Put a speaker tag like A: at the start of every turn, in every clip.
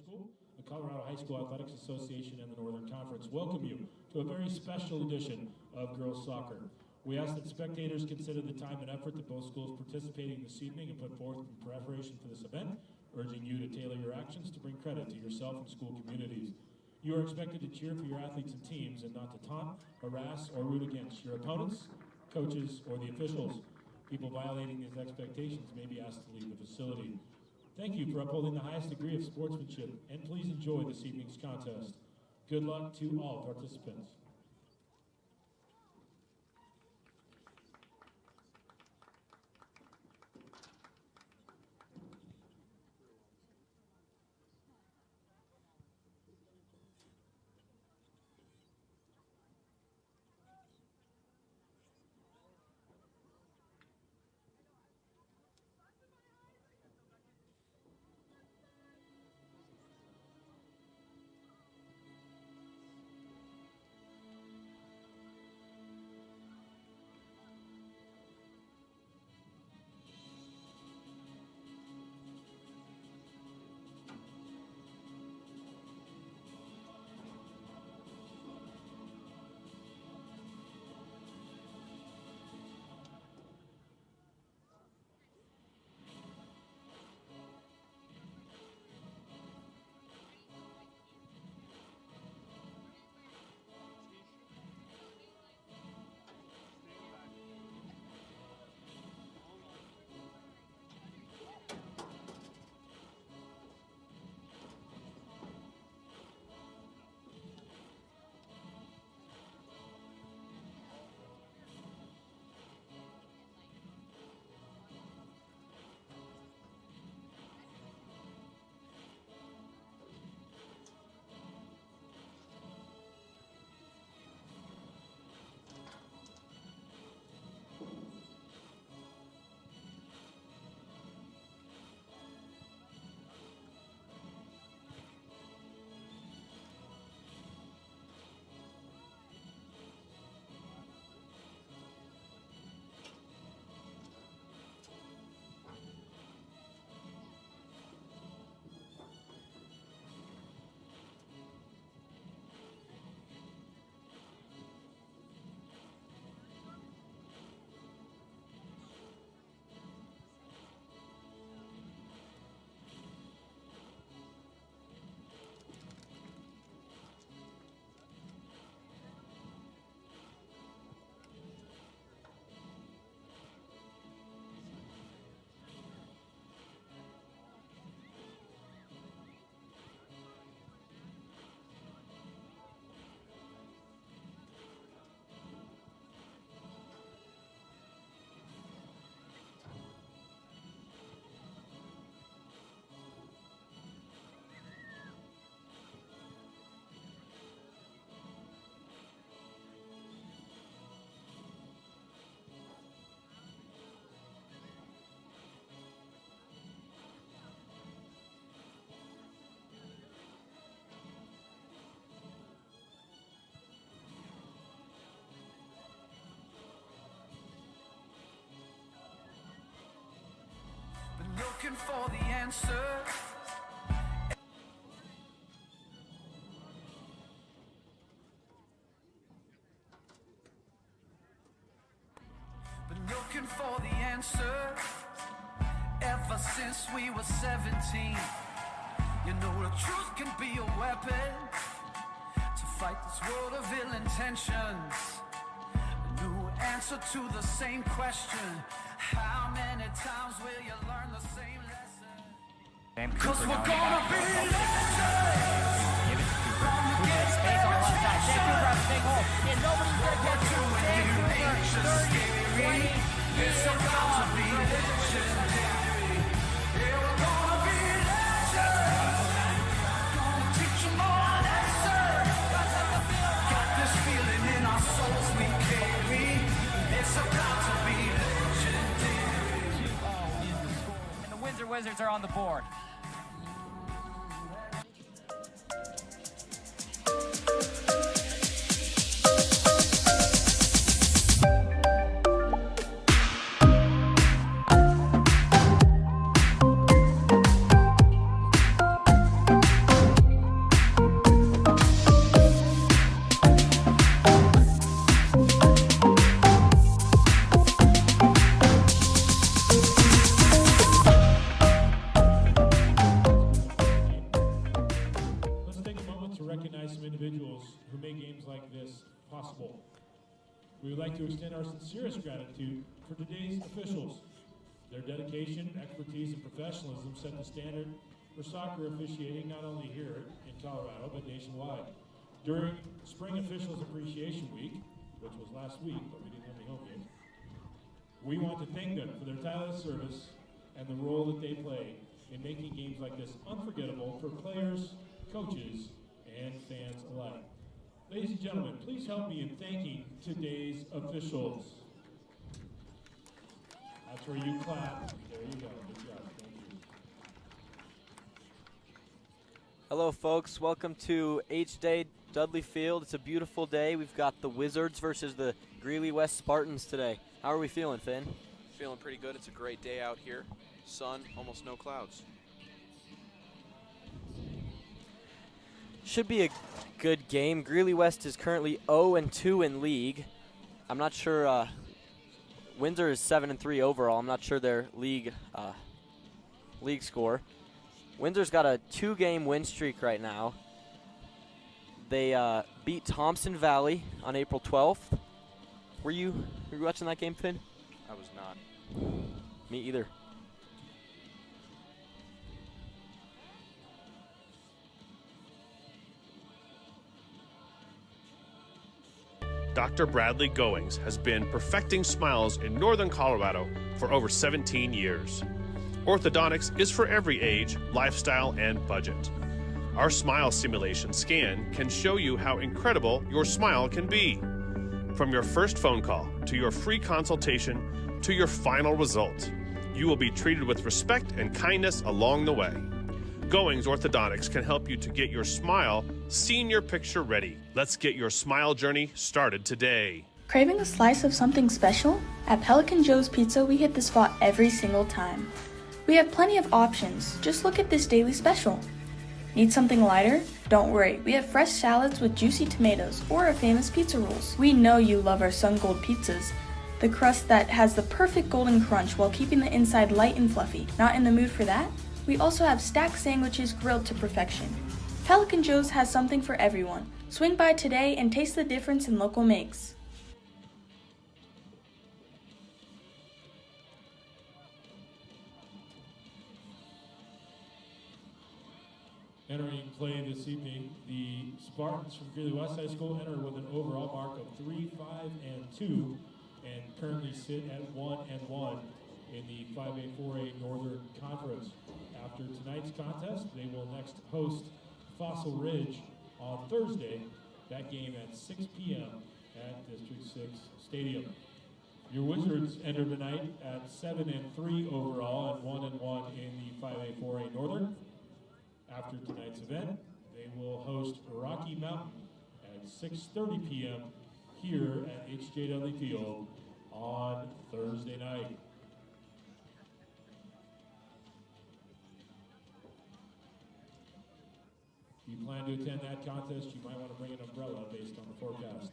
A: School, the Colorado High School Athletics Association, and the Northern Conference welcome you to a very special edition of girls soccer. We ask that spectators consider the time and effort that both schools participating this evening and put forth in preparation for this event, urging you to tailor your actions to bring credit to yourself and school communities. You are expected to cheer for your athletes and teams and not to taunt, harass, or root against your opponents, coaches, or the officials. People violating these expectations may be asked to leave the facility. Thank you for upholding the highest degree of sportsmanship, and please enjoy this evening's contest. Good luck to all participants.
B: Looking for the answer. Been looking for the answer ever since we were 17. You know the truth can be a weapon to fight this world of ill intentions. A new answer to the same question. How many times will you learn the same lesson? Cause we're gonna be legends.
C: Give it to Cooper. Space on the left side. Jake Cooper has a big hole. And nobody's gonna catch him. Jake Cooper, 30, 20.
B: It's about to be legendary. Yeah, we're gonna be legends. Gonna teach them all an answer. Got this feeling in our souls we carry. It's about to be legendary.
C: And the Windsor Wizards are on the board.
A: recognize some individuals who make games like this possible. We would like to extend our sincerest gratitude for today's officials. Their dedication, expertise, and professionalism set the standard for soccer officiating not only here in Colorado, but nationwide. During Spring Officials Appreciation Week, which was last week, but we didn't have any home games, we want to thank them for their tireless service and the role that they play in making games like this unforgettable for players, coaches, and fans alike. Ladies and gentlemen, please help me in thanking today's officials. That's where you clap. There you go. Good job. Thank you.
D: Hello, folks. Welcome to H-Day Dudley Field. It's a beautiful day. We've got the Wizards versus the Greeley West Spartans today. How are we feeling, Finn?
E: Feeling pretty good. It's a great day out here. Sun, almost no clouds.
D: Should be a good game. Greeley West is currently 0-2 in league. I'm not sure. Windsor is 7-3 overall. I'm not sure their league score. Windsor's got a 2-game win streak right now. They beat Thompson Valley on April 12th. Were you watching that game, Finn?
E: I was not.
D: Me either.
F: Dr. Bradley Goings has been perfecting smiles in northern Colorado for over 17 years. Orthodontics is for every age, lifestyle, and budget. Our smile simulation scan can show you how incredible your smile can be. From your first phone call to your free consultation to your final result, you will be treated with respect and kindness along the way. Goings Orthodontics can help you to get your smile senior picture ready. Let's get your smile journey started today.
G: Craving a slice of something special? At Pelican Joe's Pizza, we hit the spot every single time. We have plenty of options. Just look at this daily special. Need something lighter? Don't worry, we have fresh salads with juicy tomatoes or our famous pizza rolls. We know you love our Sun Gold pizzas, the crust that has the perfect golden crunch while keeping the inside light and fluffy. Not in the mood for that? We also have stacked sandwiches grilled to perfection. Pelican Joe's has something for everyone. Swing by today and taste the difference in local makes.
A: Entering play this evening, the Spartans from Greeley West High School enter with an overall mark of 3-5-2 and currently sit at 1-1 in the 5A-4A Northern Conference. After tonight's contest, they will next host Fossil Ridge on Thursday, that game at 6 p.m. at District 6 Stadium. Your Wizards enter tonight at 7-3 overall and 1-1 in the 5A-4A Northern. After tonight's event, they will host Rocky Mountain at 6:30 p.m. here at H.J. Dudley Field on Thursday night. If you plan to attend that contest, you might want to bring an umbrella based on the forecast.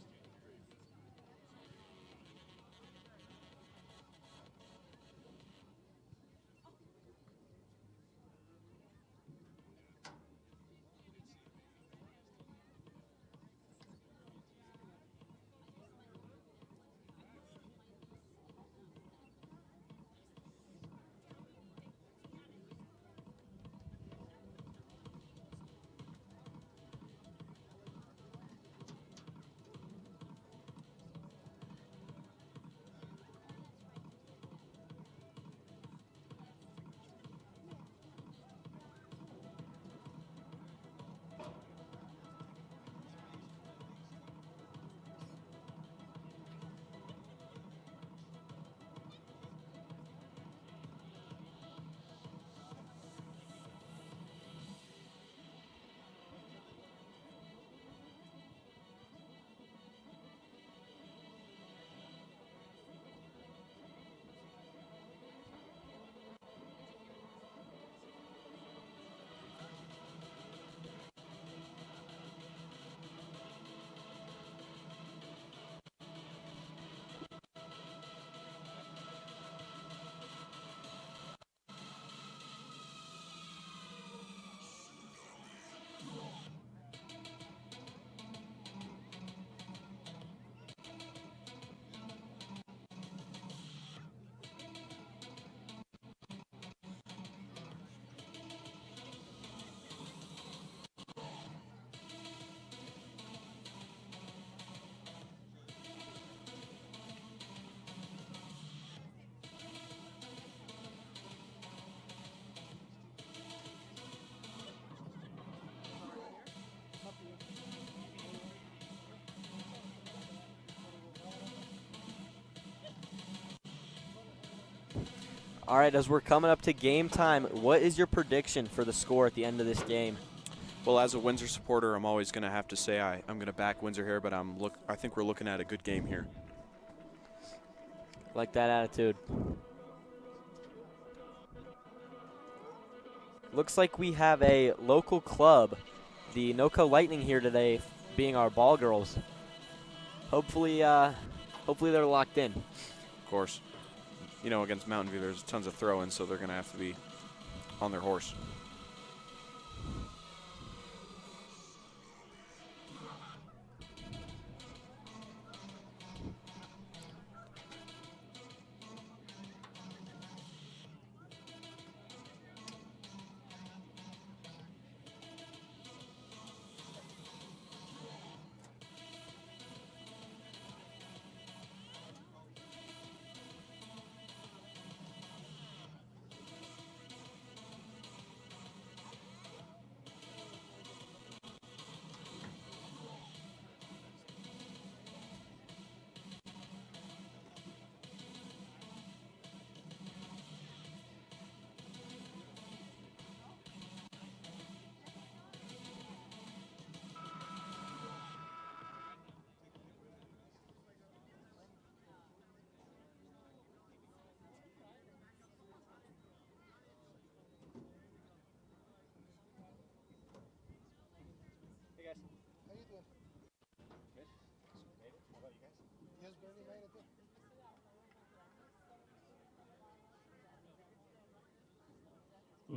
D: All right, as we're coming up to game time, what is your prediction for the score at the end of this game?
E: Well, as a Windsor supporter, I'm always going to have to say I'm going to back Windsor here, but I think we're looking at a good game here.
D: Like that attitude. Looks like we have a local club, the Noka Lightning, here today, being our ball girls. Hopefully they're locked in.
E: Of course, you know, against Mountain View, there's tons of throw-ins, so they're going to have to be on their horse.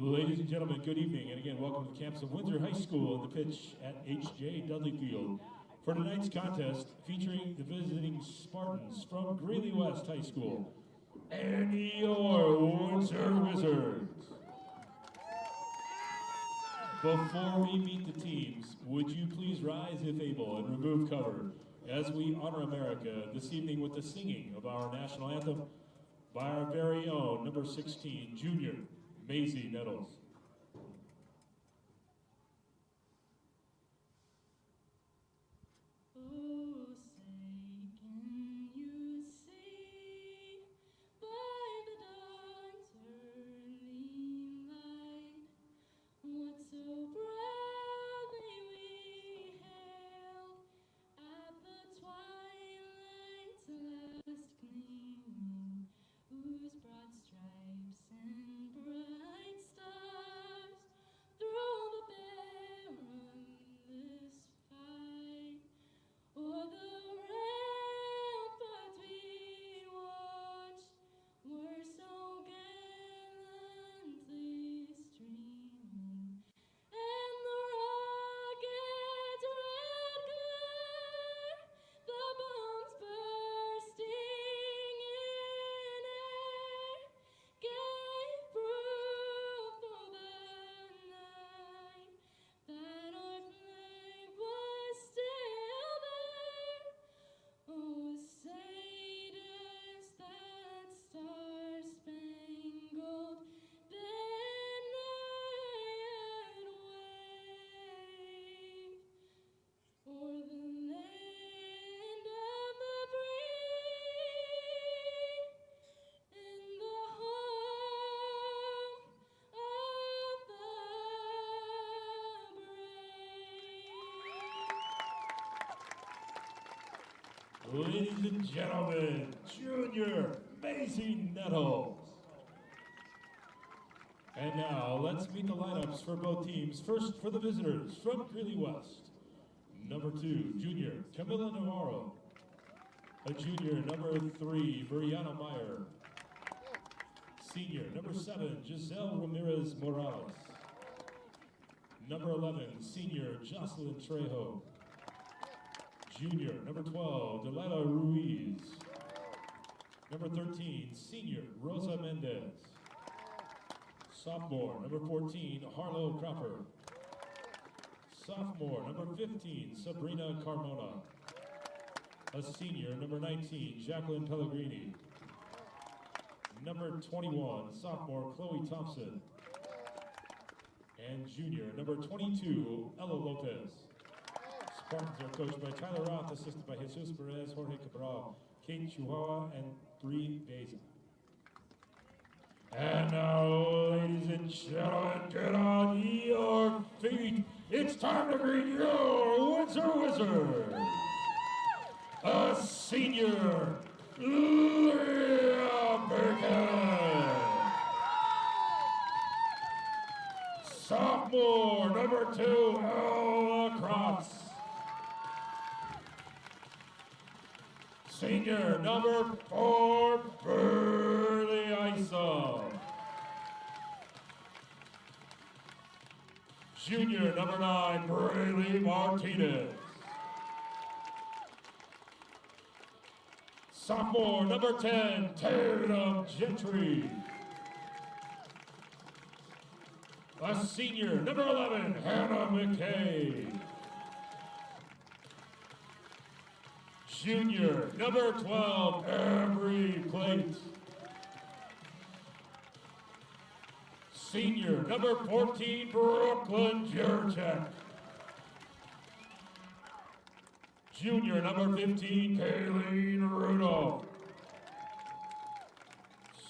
A: Ladies and gentlemen, good evening, and again, welcome to the campus of Windsor High School and the pitch at H.J. Dudley Field for tonight's contest featuring the visiting Spartans from Greeley West High School and your Windsor Wizards. Before we meet the teams, would you please rise if able and remove cover as we honor America this evening with the singing of our national anthem by our very own number 16 junior Maisie Nettles. Ladies and gentlemen, junior Maisie Nettles. And now, let's meet the lineups for both teams. First, for the visitors from Greeley West. Number 2, junior Camila Navarro. A junior, number 3, Brianna Meyer. Senior, number 7, Giselle Ramirez Morales. Number 11, senior Jocelyn Trejo. Junior, number 12, Delilah Ruiz. Number 13, senior Rosa Mendez. Sophomore, number 14, Harlow Cropper. Sophomore, number 15, Sabrina Carmona. A senior, number 19, Jacqueline Pellegrini. Number 21, sophomore Chloe Thompson. And junior, number 22, Ella Lopez. Spartans are coached by Tyler Roth, assisted by Jesus Perez, Jorge Cabral, Kate Chihuahua, and Bree Beza. And now, ladies and gentlemen, get on your feet. It's time to greet your Windsor Wizard, a senior, Leah Bacon. Sophomore, number 2, Ella Krotz. Senior, number 4, Burley Isom. Junior, number 9, Braylee Martinez. Sophomore, number 10, Tatum Gentry. A senior, number 11, Hannah McKay. Junior, number 12, Embry Plate. Senior, number 14, Brooklyn Jurchek. Junior, number 15, Kayleen Rudolph.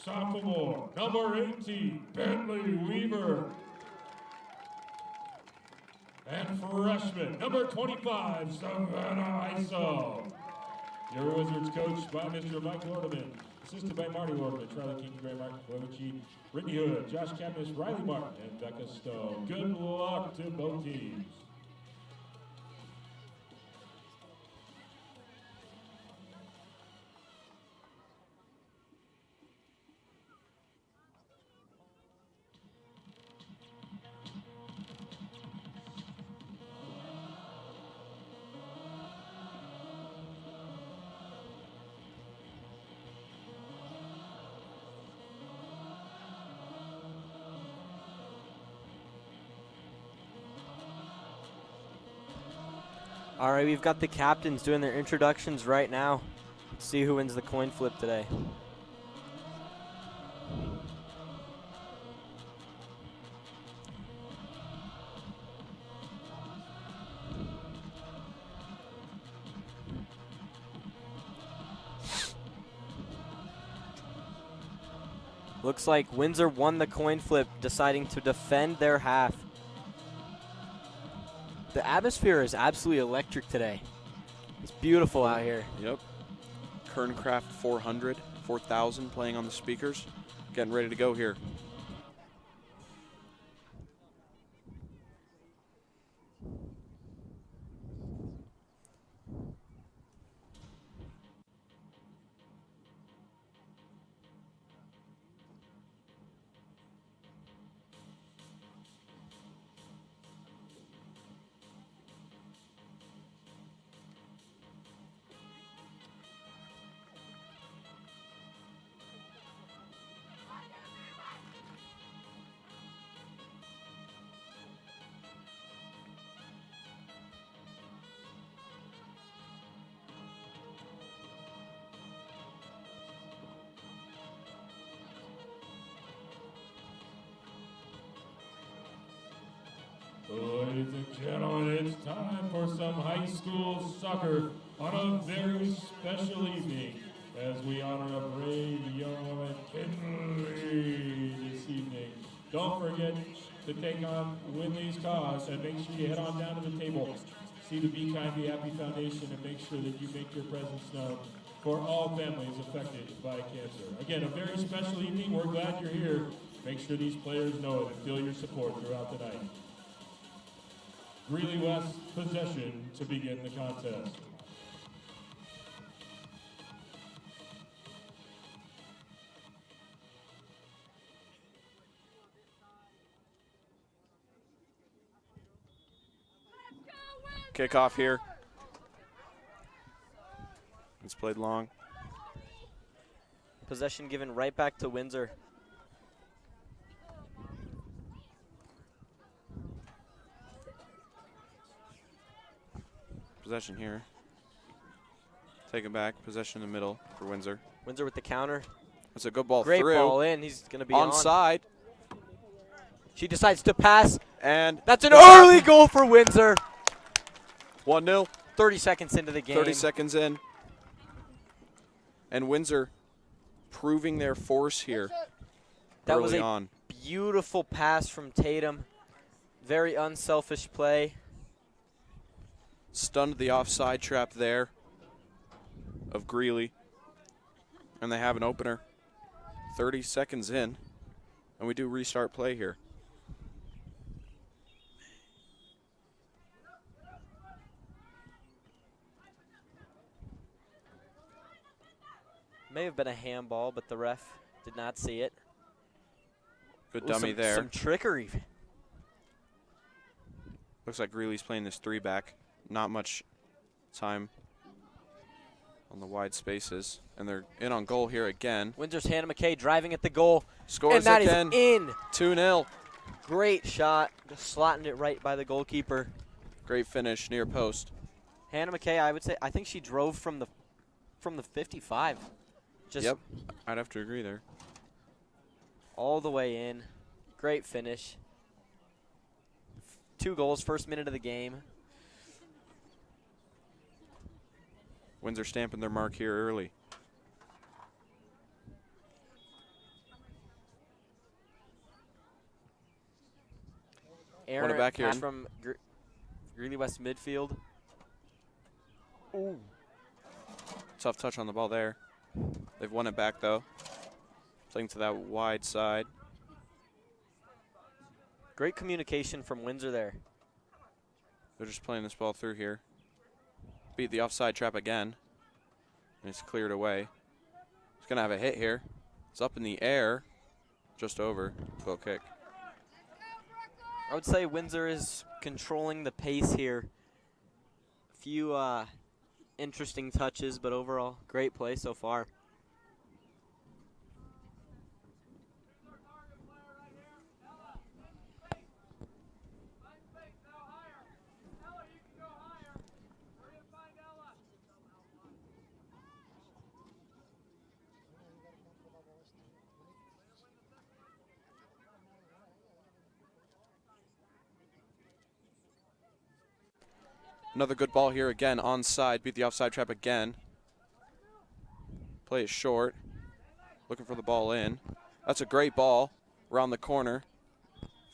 A: Sophomore, number 18, Bentley Weaver. And freshman, number 25, Savannah Isom. Your Wizards coached by Mr. Mike Lordeman, assisted by Marty Lordeman, Charlie King, Gray Martin, Clevici, Brittany Hood, Josh Kapnis, Riley Martin, and Becca Stone. Good luck to both teams.
D: All right, we've got the captains doing their introductions right now. Let's see who wins the coin flip today. Looks like Windsor won the coin flip, deciding to defend their half. The atmosphere is absolutely electric today. It's beautiful out here.
E: Yep. Kerncraft 4,000 playing on the speakers. Getting ready to go here.
A: Ladies and gentlemen, it's time for some high school soccer on a very special evening as we honor a brave young woman, Kinley, this evening. Don't forget to take on Winley's cause and make sure you head on down to the table. See the Be Kind, Be Happy Foundation and make sure that you make your presence known for all families affected by cancer. Again, a very special evening. We're glad you're here. Make sure these players know it and feel your support throughout the night. Greeley West possession to begin the contest.
E: Kickoff here. It's played long.
D: Possession given right back to Windsor.
E: Possession here. Take it back. Possession in the middle for Windsor.
D: Windsor with the counter.
E: That's a good ball
D: Great
E: through.
D: ball in. He's going to be
E: onside.
D: She decides to pass.
E: And
D: that's an early goal for Windsor.
E: 1-0.
D: 30 seconds into the game.
E: 30 seconds in. And Windsor proving their force here.
D: That was
E: early
D: a
E: on.
D: beautiful pass from Tatum. Very unselfish play.
E: Stunned the offside trap there of Greeley. And they have an opener. 30 seconds in, and we do restart play here.
D: May have been a handball, but the ref did not see it.
E: Good
D: Ooh,
E: dummy there.
D: Some trickery.
E: Looks like Greeley's playing this 3-back. Not much time on the wide spaces. And they're in on goal here again.
D: Windsor's Hannah McKay driving at the goal.
E: Scores
D: and that
E: again.
D: is in.
E: 2-0.
D: Great shot. Just slotting it right by the goalkeeper.
E: Great finish near post.
D: Hannah McKay, I think she drove from the 55. Just
E: Yep, I'd have to agree there.
D: all the way in. Great finish. 2 goals, first minute of the game.
E: Windsor stamping their mark here early.
D: Aaron
E: back
D: pass
E: here.
D: from Greeley West midfield. Ooh.
E: Tough touch on the ball there. They've won it back though. Playing to that wide side.
D: Great communication from Windsor there.
E: They're just playing this ball through here. Beat the offside trap again. And it's cleared away. It's going to have a hit here. It's up in the air. Just over. Goal kick.
D: I would say Windsor is controlling the pace here. A few interesting touches, but overall, great play so far.
E: Another good ball here again, onside. Beat the offside trap again. Play it short. Looking for the ball in. That's a great ball. Around the corner.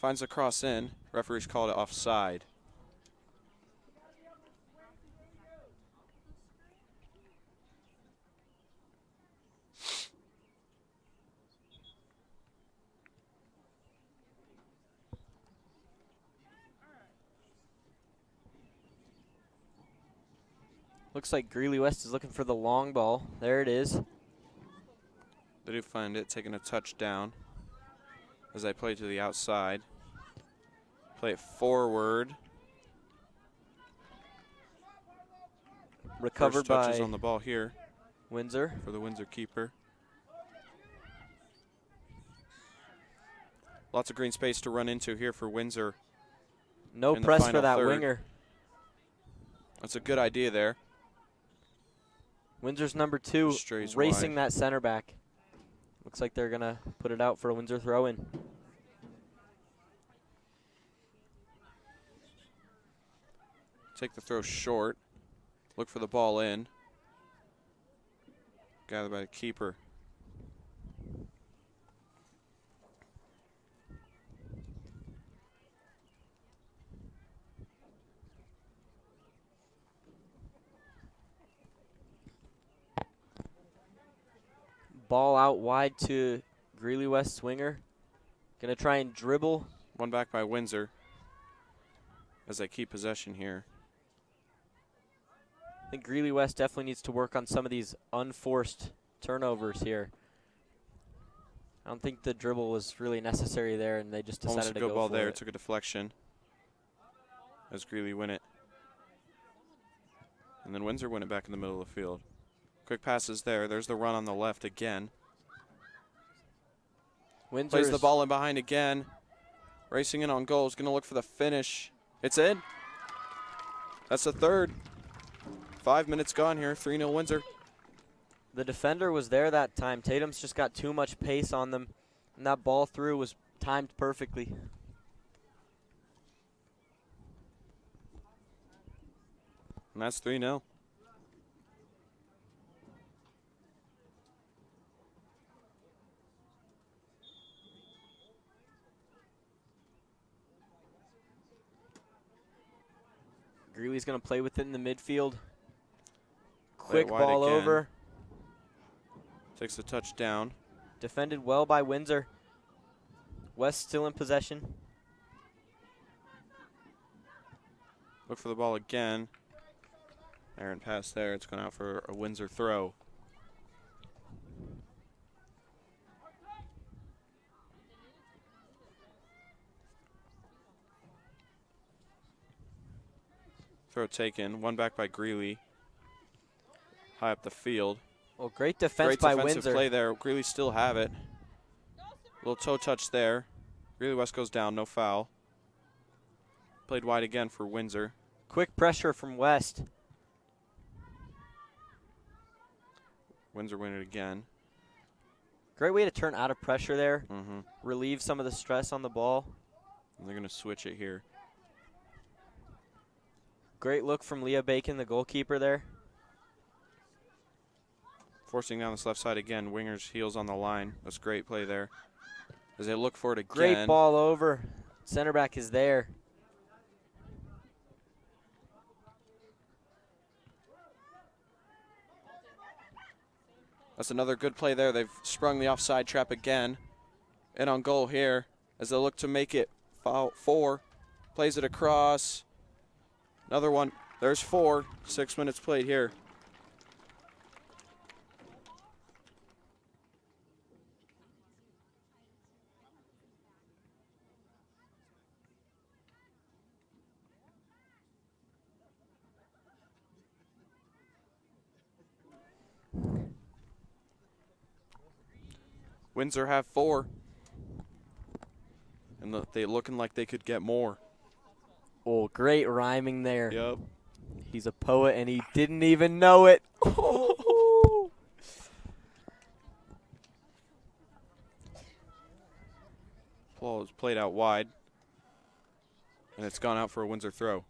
E: Finds the cross in. Referees called it offside.
D: Looks like Greeley West is looking for the long ball. There it is.
E: They do find it, taking a touchdown as they play to the outside. Play it forward.
D: Recovered
E: First touches
D: by
E: on the ball here
D: Windsor.
E: for the Windsor keeper. Lots of green space to run into here for Windsor.
D: No
E: in the
D: press for
E: final
D: that
E: third.
D: winger.
E: That's a good idea there.
D: Windsor's number 2
E: Strays
D: racing
E: wide.
D: that center back. Looks like they're going to put it out for a Windsor throw-in.
E: Take the throw short. Look for the ball in. Gathered by the keeper.
D: Ball out wide to Greeley West swinger. Going to try and dribble.
E: One back by Windsor as they keep possession here.
D: I think Greeley West definitely needs to work on some of these unforced turnovers here. I don't think the dribble was really necessary there, and they just decided
E: Almost a
D: to
E: good
D: go
E: ball
D: for
E: there.
D: it.
E: Took a deflection as Greeley win it. And then Windsor win it back in the middle of the field. Quick passes there. There's the run on the left again. Plays the
D: Windsor's
E: ball in behind again. Racing in on goal. Is going to look for the finish. It's in. That's the third. 5 minutes gone here. 3-0 Windsor.
D: The defender was there that time. Tatum's just got too much pace on them, and that ball through was timed perfectly.
E: And that's 3-0.
D: Greeley's going to play with it in the midfield.
E: Play it
D: Quick
E: wide
D: ball
E: again.
D: over.
E: Takes the touch down.
D: Defended well by Windsor. West still in possession.
E: Look for the ball again. Errant pass there. It's going out for a Windsor throw. Throw taken. One back by Greeley. High up the field.
D: Well, great defense
E: Great
D: by
E: defensive
D: Windsor.
E: play there. Greeley still have it. Little toe touch there. Greeley West goes down. No foul. Played wide again for Windsor.
D: Quick pressure from West.
E: Windsor win it again.
D: Great way to turn out of pressure there.
E: Mm-hmm.
D: Relieve some of the stress on the ball.
E: And they're going to switch it here.
D: Great look from Leah Bacon, the goalkeeper there.
E: Forcing down this left side again. Winger's heels on the line. That's great play there. As they look for it again.
D: Great ball over. Center back is there.
E: That's another good play there. They've sprung the offside trap again. And on goal here as they look to make it foul 4. Plays it across. Another one. There's 4. 6 minutes played here. Windsor have 4. And they looking like they could get more.
D: Oh, great rhyming there.
E: Yep.
D: He's a poet, and he didn't even know it.
E: Ball is played out wide. And it's gone out for a Windsor throw.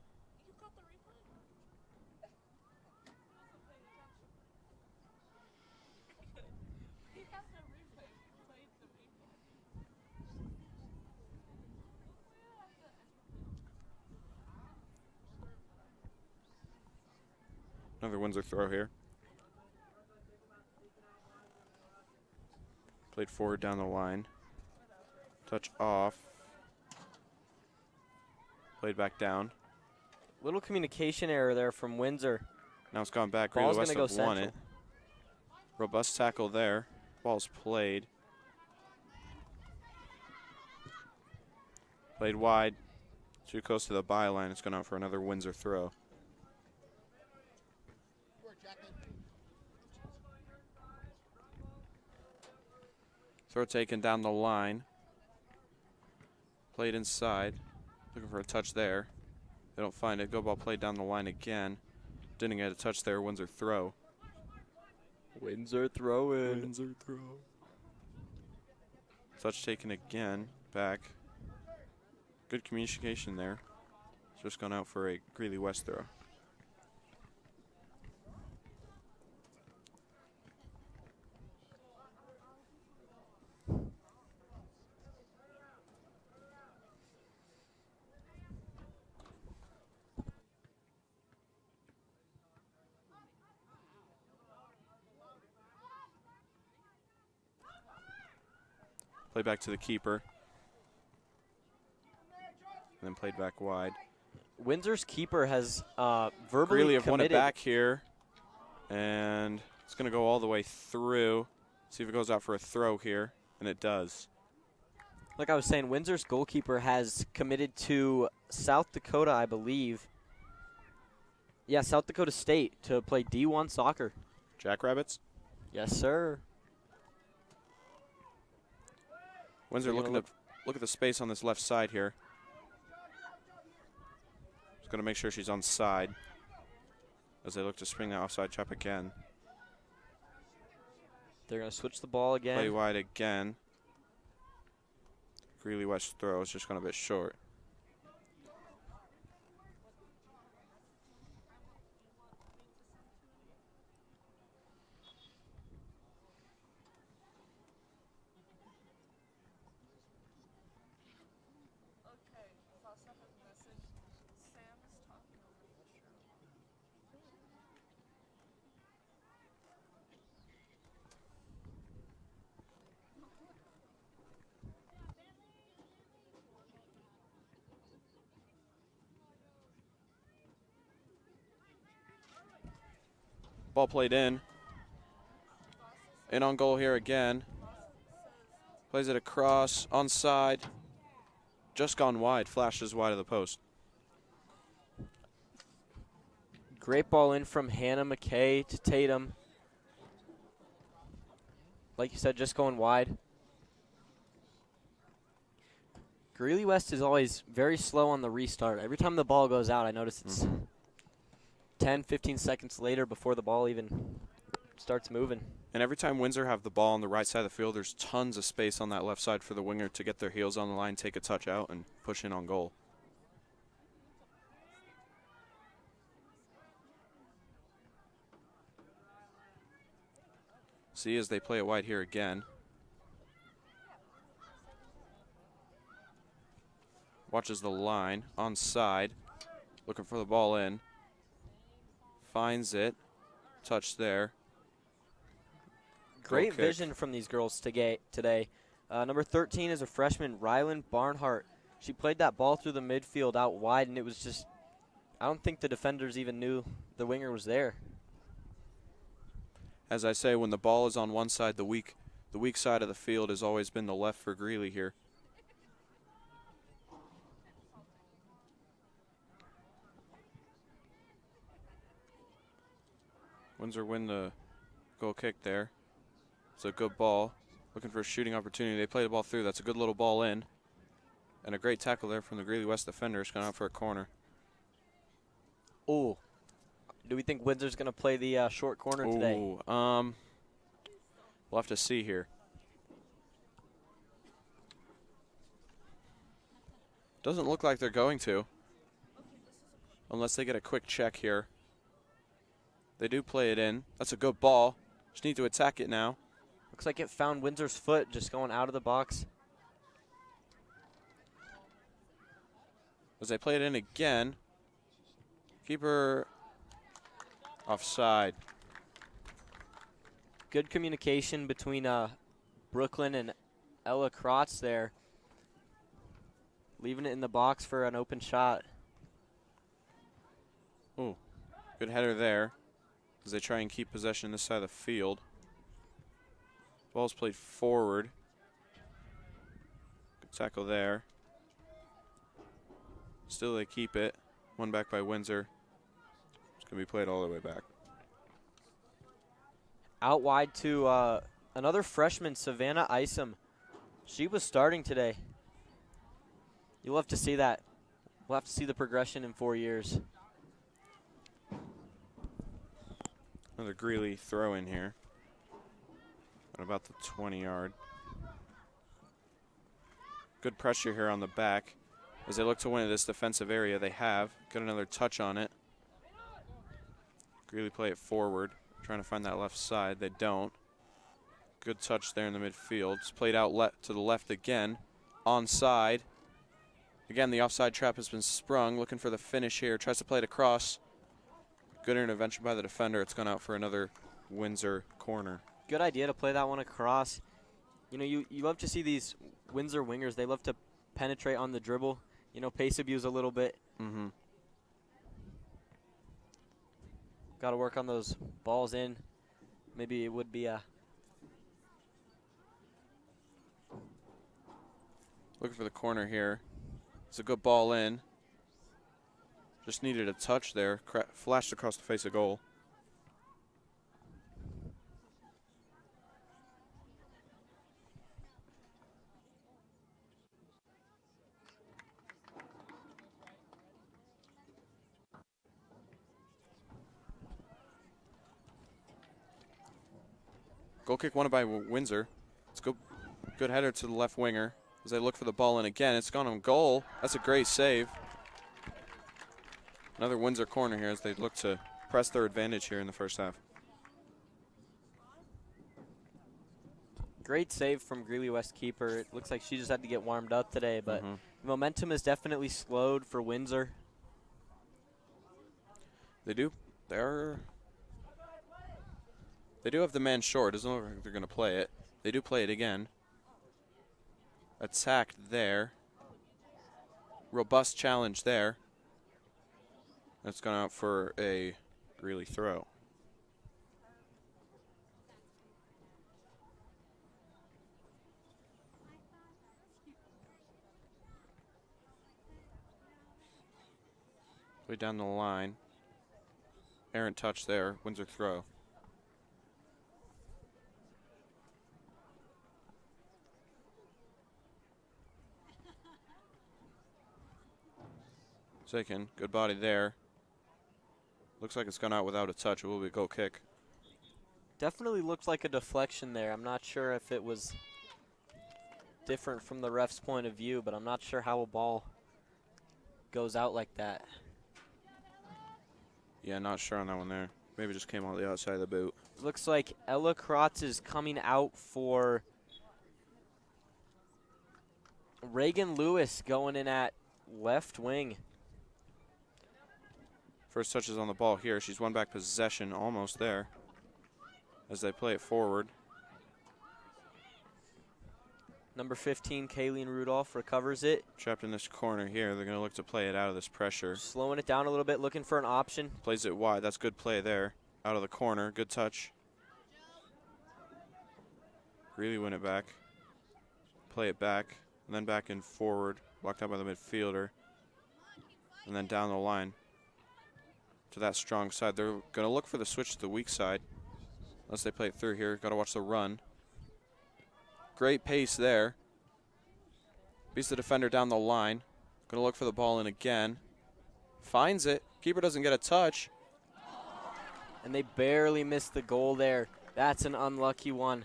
E: Another Windsor throw here. Played forward down the line. Touch off. Played back down.
D: Little communication error there from Windsor.
E: Now it's gone back.
D: Ball's
E: Greeley West
D: gonna go
E: have won
D: central.
E: it. Robust tackle there. Ball's played. Played wide. Too close to the byline. It's gone out for another Windsor throw. Throw taken down the line. Played inside. Looking for a touch there. They don't find it. Go ball played down the line again. Didn't get a touch there. Windsor throw.
D: Windsor throw in.
E: Windsor throw. Touch taken again. Back. Good communication there. It's just gone out for a Greeley West throw. Play back to the keeper. And then played back wide.
D: Windsor's keeper has verbally
E: Greeley have won it
D: committed.
E: back here. And it's going to go all the way through. See if it goes out for a throw here. And it does.
D: Like I was saying, Windsor's goalkeeper has committed to South Dakota, I believe. Yeah, South Dakota State to play D1 soccer.
E: Jackrabbits.
D: Yes, sir.
E: Windsor
D: They're
E: looking
D: gonna
E: to look at the space on this left side here. Just going to make sure she's on side as they look to spring that offside trap again.
D: They're going to switch the ball again.
E: Play wide again. Greeley West throw is just going a bit short. Ball played in. In on goal here again. Plays it across, onside. Just gone wide, flashes wide of the post.
D: Great ball in from Hannah McKay to Tatum. Like you said, just going wide. Greeley West is always very slow on the restart. Every time the ball goes out, I notice it's 10, 15 seconds later before the ball even starts moving.
E: And every time Windsor have the ball on the right side of the field, there's tons of space on that left side for the winger to get their heels on the line, take a touch out, and push in on goal. See as they play it wide here again. Watches the line, onside, looking for the ball in. Finds it, touch there.
D: Great vision from these girls today. Number 13 is a freshman, Rylan Barnhart. She played that ball through the midfield out wide, and it was just, I don't think the defenders even knew the winger was there.
E: As I say, when the ball is on one side, the weak side of the field has always been the left for Greeley here. Windsor win the goal kick there. It's a good ball. Looking for a shooting opportunity. They play the ball through. That's a good little ball in. And a great tackle there from the Greeley West defender. It's going out for a corner.
D: Oh, do we think Windsor's going to play the short corner today?
E: We'll have to see here. Doesn't look like they're going to. Unless they get a quick check here. They do play it in. That's a good ball. Just need to attack it now.
D: Looks like it found Windsor's foot just going out of the box.
E: As they play it in again. Keeper offside.
D: Good communication between Brooklyn and Ella Krotz there. Leaving it in the box for an open shot.
E: Ooh, good header there as they try and keep possession this side of the field. Ball's played forward. Good tackle there. Still they keep it. One back by Windsor. It's going to be played all the way back.
D: Out wide to another freshman, Savannah Isom. She was starting today. You'll have to see that. We'll have to see the progression in 4 years.
E: Another Greeley throw in here. At about the 20-yard. Good pressure here on the back. As they look to win this defensive area, they have. Got another touch on it. Greeley play it forward. Trying to find that left side. They don't. Good touch there in the midfield. It's played out to the left again. Onside. Again, the offside trap has been sprung. Looking for the finish here. Tries to play it across. Good intervention by the defender. It's gone out for another Windsor corner.
D: Good idea to play that one across. You know, you love to see these Windsor wingers. They love to penetrate on the dribble. You know, pace abuse a little bit.
E: Mm-hmm.
D: Got to work on those balls in. Maybe it would be a...
E: Looking for the corner here. It's a good ball in. Just needed a touch there. Flashed across the face of goal. Goal kick won by Windsor. It's a good header to the left winger. As they look for the ball in again, it's gone on goal. That's a great save. Another Windsor corner here as they look to press their advantage here in the first half.
D: Great save from Greeley West keeper. It looks like she just had to get warmed up today, but the momentum is definitely slowed for Windsor.
E: They do have the man short. Doesn't look like they're going to play it. They do play it again. Attacked there. Robust challenge there. That's gone out for a Greeley throw. Way down the line. Errant touch there. Windsor throw. Taken. Good body there. Looks like it's gone out without a touch. It will be a goal kick.
D: Definitely looked like a deflection there. I'm not sure if it was different from the ref's point of view, but I'm not sure how a ball goes out like that.
E: Yeah, not sure on that one there. Maybe just came out the outside of the boot.
D: Looks like Ella Kratz is coming out for Reagan Lewis going in at left wing.
E: First touches on the ball here. She's won back possession almost there as they play it forward.
D: Number 15, Kayleen Rudolph, recovers it.
E: Trapped in this corner here. They're going to look to play it out of this pressure.
D: Slowing it down a little bit, looking for an option.
E: Plays it wide. That's good play there. Out of the corner. Good touch. Really win it back. Play it back. And then back and forward. Blocked out by the midfielder. And then down the line to that strong side. They're going to look for the switch to the weak side. Unless they play it through here. Got to watch the run. Great pace there. Beats the defender down the line. Going to look for the ball in again. Finds it. Keeper doesn't get a touch.
D: And they barely missed the goal there. That's an unlucky one.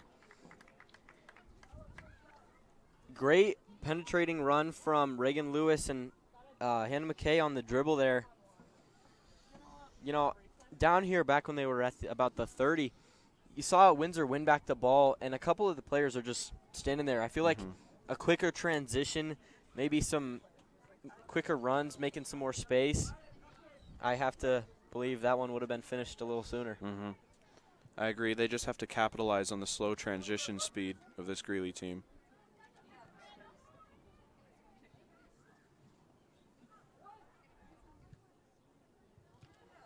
D: Great penetrating run from Reagan Lewis and Hannah McKay on the dribble there. You know, down here back when they were at about the 30, you saw Windsor win back the ball, and a couple of the players are just standing there. I feel like a quicker transition, maybe some quicker runs, making some more space. I have to believe that one would have been finished a little sooner.
E: I agree. They just have to capitalize on the slow transition speed of this Greeley team.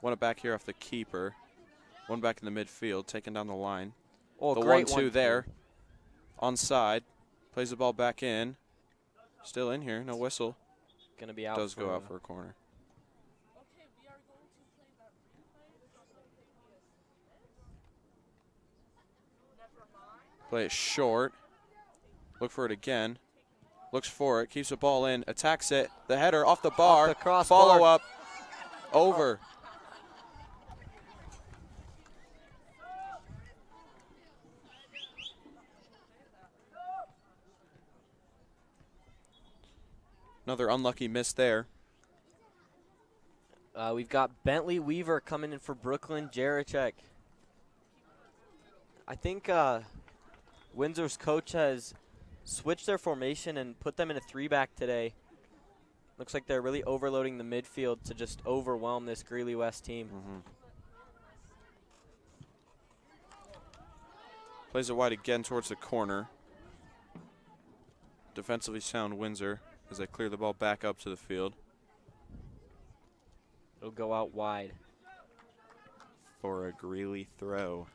E: Won it back here off the keeper. One back in the midfield, taken down the line.
D: Oh,
E: the
D: great
E: 1-2 there. Onside. Plays the ball back in. Still in here. No whistle.
D: Going to be out.
E: Does go out for a corner. Play it short. Look for it again. Looks for it. Keeps the ball in. Attacks it. The header off the bar.
D: Off the crossbar.
E: Follow up. Over. Another unlucky miss there.
D: We've got Bentley Weaver coming in for Brooklyn Jarachek. I think Windsor's coach has switched their formation and put them in a 3-back today. Looks like they're really overloading the midfield to just overwhelm this Greeley West team.
E: Plays it wide again towards the corner. Defensively sound Windsor as they clear the ball back up to the field.
D: It'll go out wide.
E: For a Greeley throw.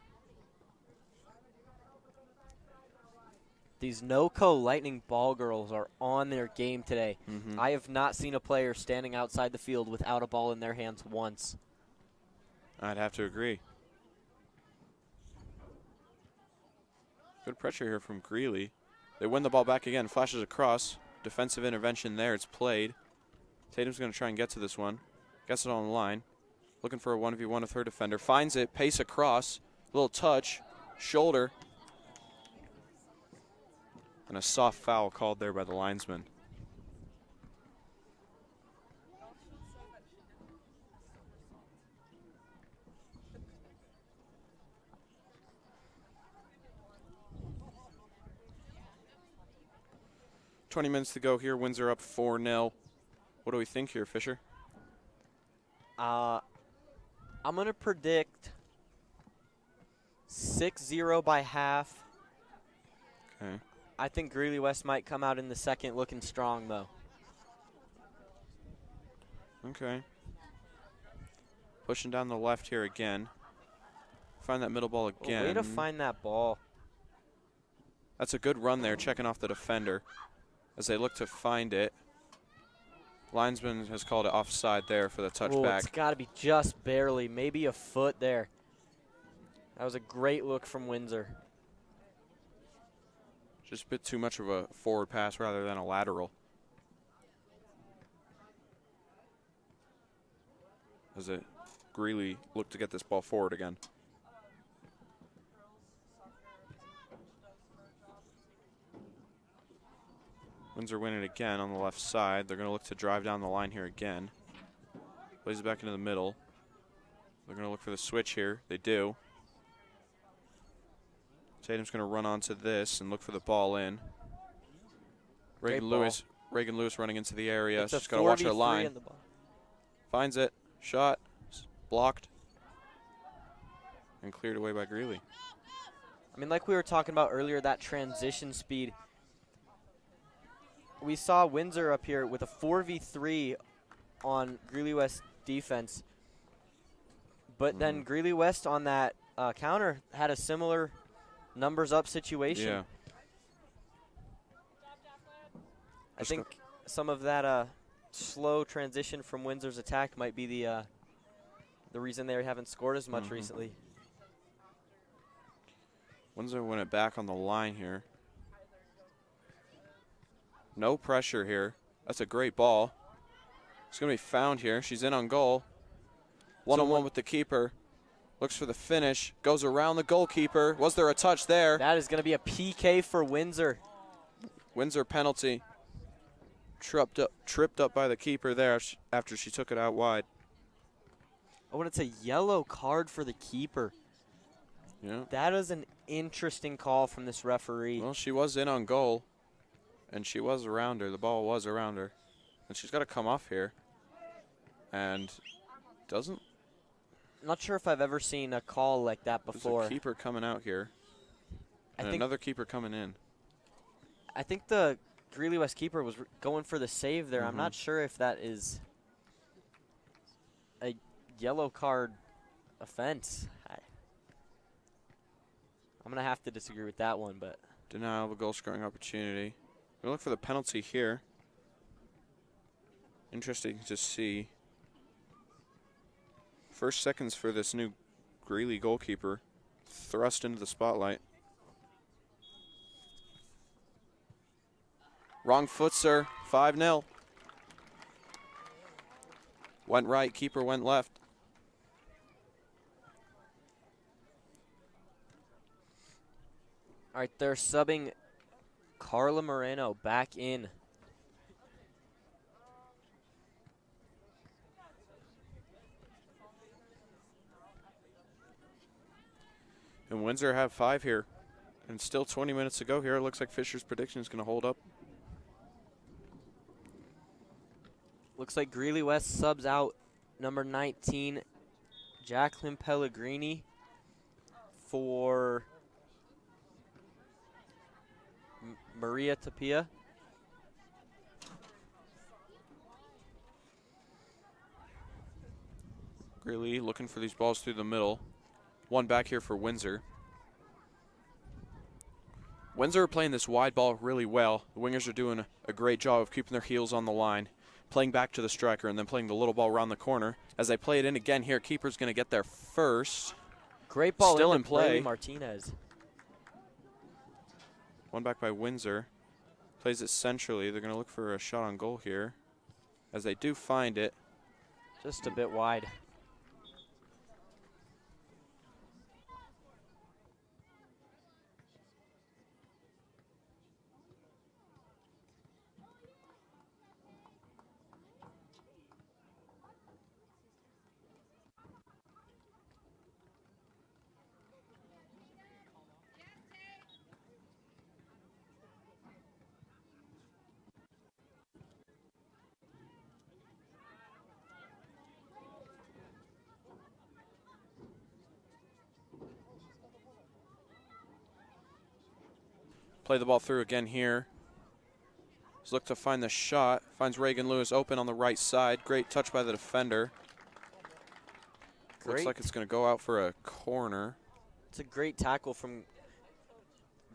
D: These NoCo Lightning ball girls are on their game today. I have not seen a player standing outside the field without a ball in their hands once.
E: I'd have to agree. Good pressure here from Greeley. They win the ball back again. Flashes across. Defensive intervention there. It's played. Tatum's going to try and get to this one. Gets it on the line. Looking for a 1v1 with her defender. Finds it. Pace across. Little touch. Shoulder. And a soft foul called there by the linesman. $20 minutes to go here. Windsor up 4-0. What do we think here, Fisher?
D: I'm going to predict 6-0 by half.
E: Okay.
D: I think Greeley West might come out in the second looking strong, though.
E: Okay. Pushing down the left here again. Find that middle ball again.
D: Way to find that ball.
E: That's a good run there, checking off the defender as they look to find it. Linesman has called it offside there for the
D: Oh,
E: touchback.
D: it's got to be just barely, maybe a foot there. That was a great look from Windsor.
E: Just a bit too much of a forward pass rather than a lateral. As it Greeley looked to get this ball forward again. Windsor winning again on the left side. They're going to look to drive down the line here again. Plays it back into the middle. They're going to look for the switch here. They do. Tatum's going to run onto this and look for the ball in. Reagan Lewis running into the area.
D: It's
E: She's got to watch her
D: 4v3
E: line.
D: in the ball.
E: Finds it. Shot. Blocked. And cleared away by Greeley.
D: I mean, like we were talking about earlier, that transition speed. We saw Windsor up here with a 4v3 on Greeley West defense. But then Greeley West on that counter had a similar numbers up situation.
E: Yeah.
D: I think some of that slow transition from Windsor's attack might be the reason they haven't scored as much recently.
E: Windsor win it back on the line here. No pressure here. That's a great ball. It's going to be found here. She's in on goal. One-on-one with the keeper. Looks for the finish. Goes around the goalkeeper. Was there a touch there?
D: That is going to be a PK for Windsor.
E: Windsor penalty. Tripped up by the keeper there after she took it out wide.
D: Oh, and it's a yellow card for the keeper.
E: Yeah.
D: That is an interesting call from this referee.
E: Well, she was in on goal, and she was around her. The ball was around her. And she's got to come off here. And doesn't.
D: Not sure if I've ever seen a call like that before.
E: There's a keeper coming out here. And another keeper coming in.
D: I think the Greeley West keeper was going for the save there. I'm not sure if that is a yellow card offense. I'm going to have to disagree with that one, but.
E: Denial of a goal scoring opportunity. We'll look for the penalty here. Interesting to see. First seconds for this new Greeley goalkeeper. Thrust into the spotlight. Wrong foot, sir. 5-0. Went right, keeper went left.
D: All right, they're subbing Carla Moreno back in.
E: And Windsor have 5 here. And still 20 minutes to go here. It looks like Fisher's prediction is going to hold up.
D: Looks like Greeley West subs out number 19, Jacqueline Pellegrini, for Maria Tapia.
E: Greeley looking for these balls through the middle. One back here for Windsor. Windsor are playing this wide ball really well. The wingers are doing a great job of keeping their heels on the line, playing back to the striker, and then playing the little ball around the corner. As they play it in again here, keeper's going to get there first.
D: Great ball
E: Still
D: in
E: in play.
D: Martinez.
E: One back by Windsor. Plays it centrally. They're going to look for a shot on goal here. As they do find it.
D: Just a bit wide.
E: Play the ball through again here. Let's look to find the shot. Finds Reagan Lewis open on the right side. Great touch by the defender. Looks like it's going to go out for a corner.
D: It's a great tackle from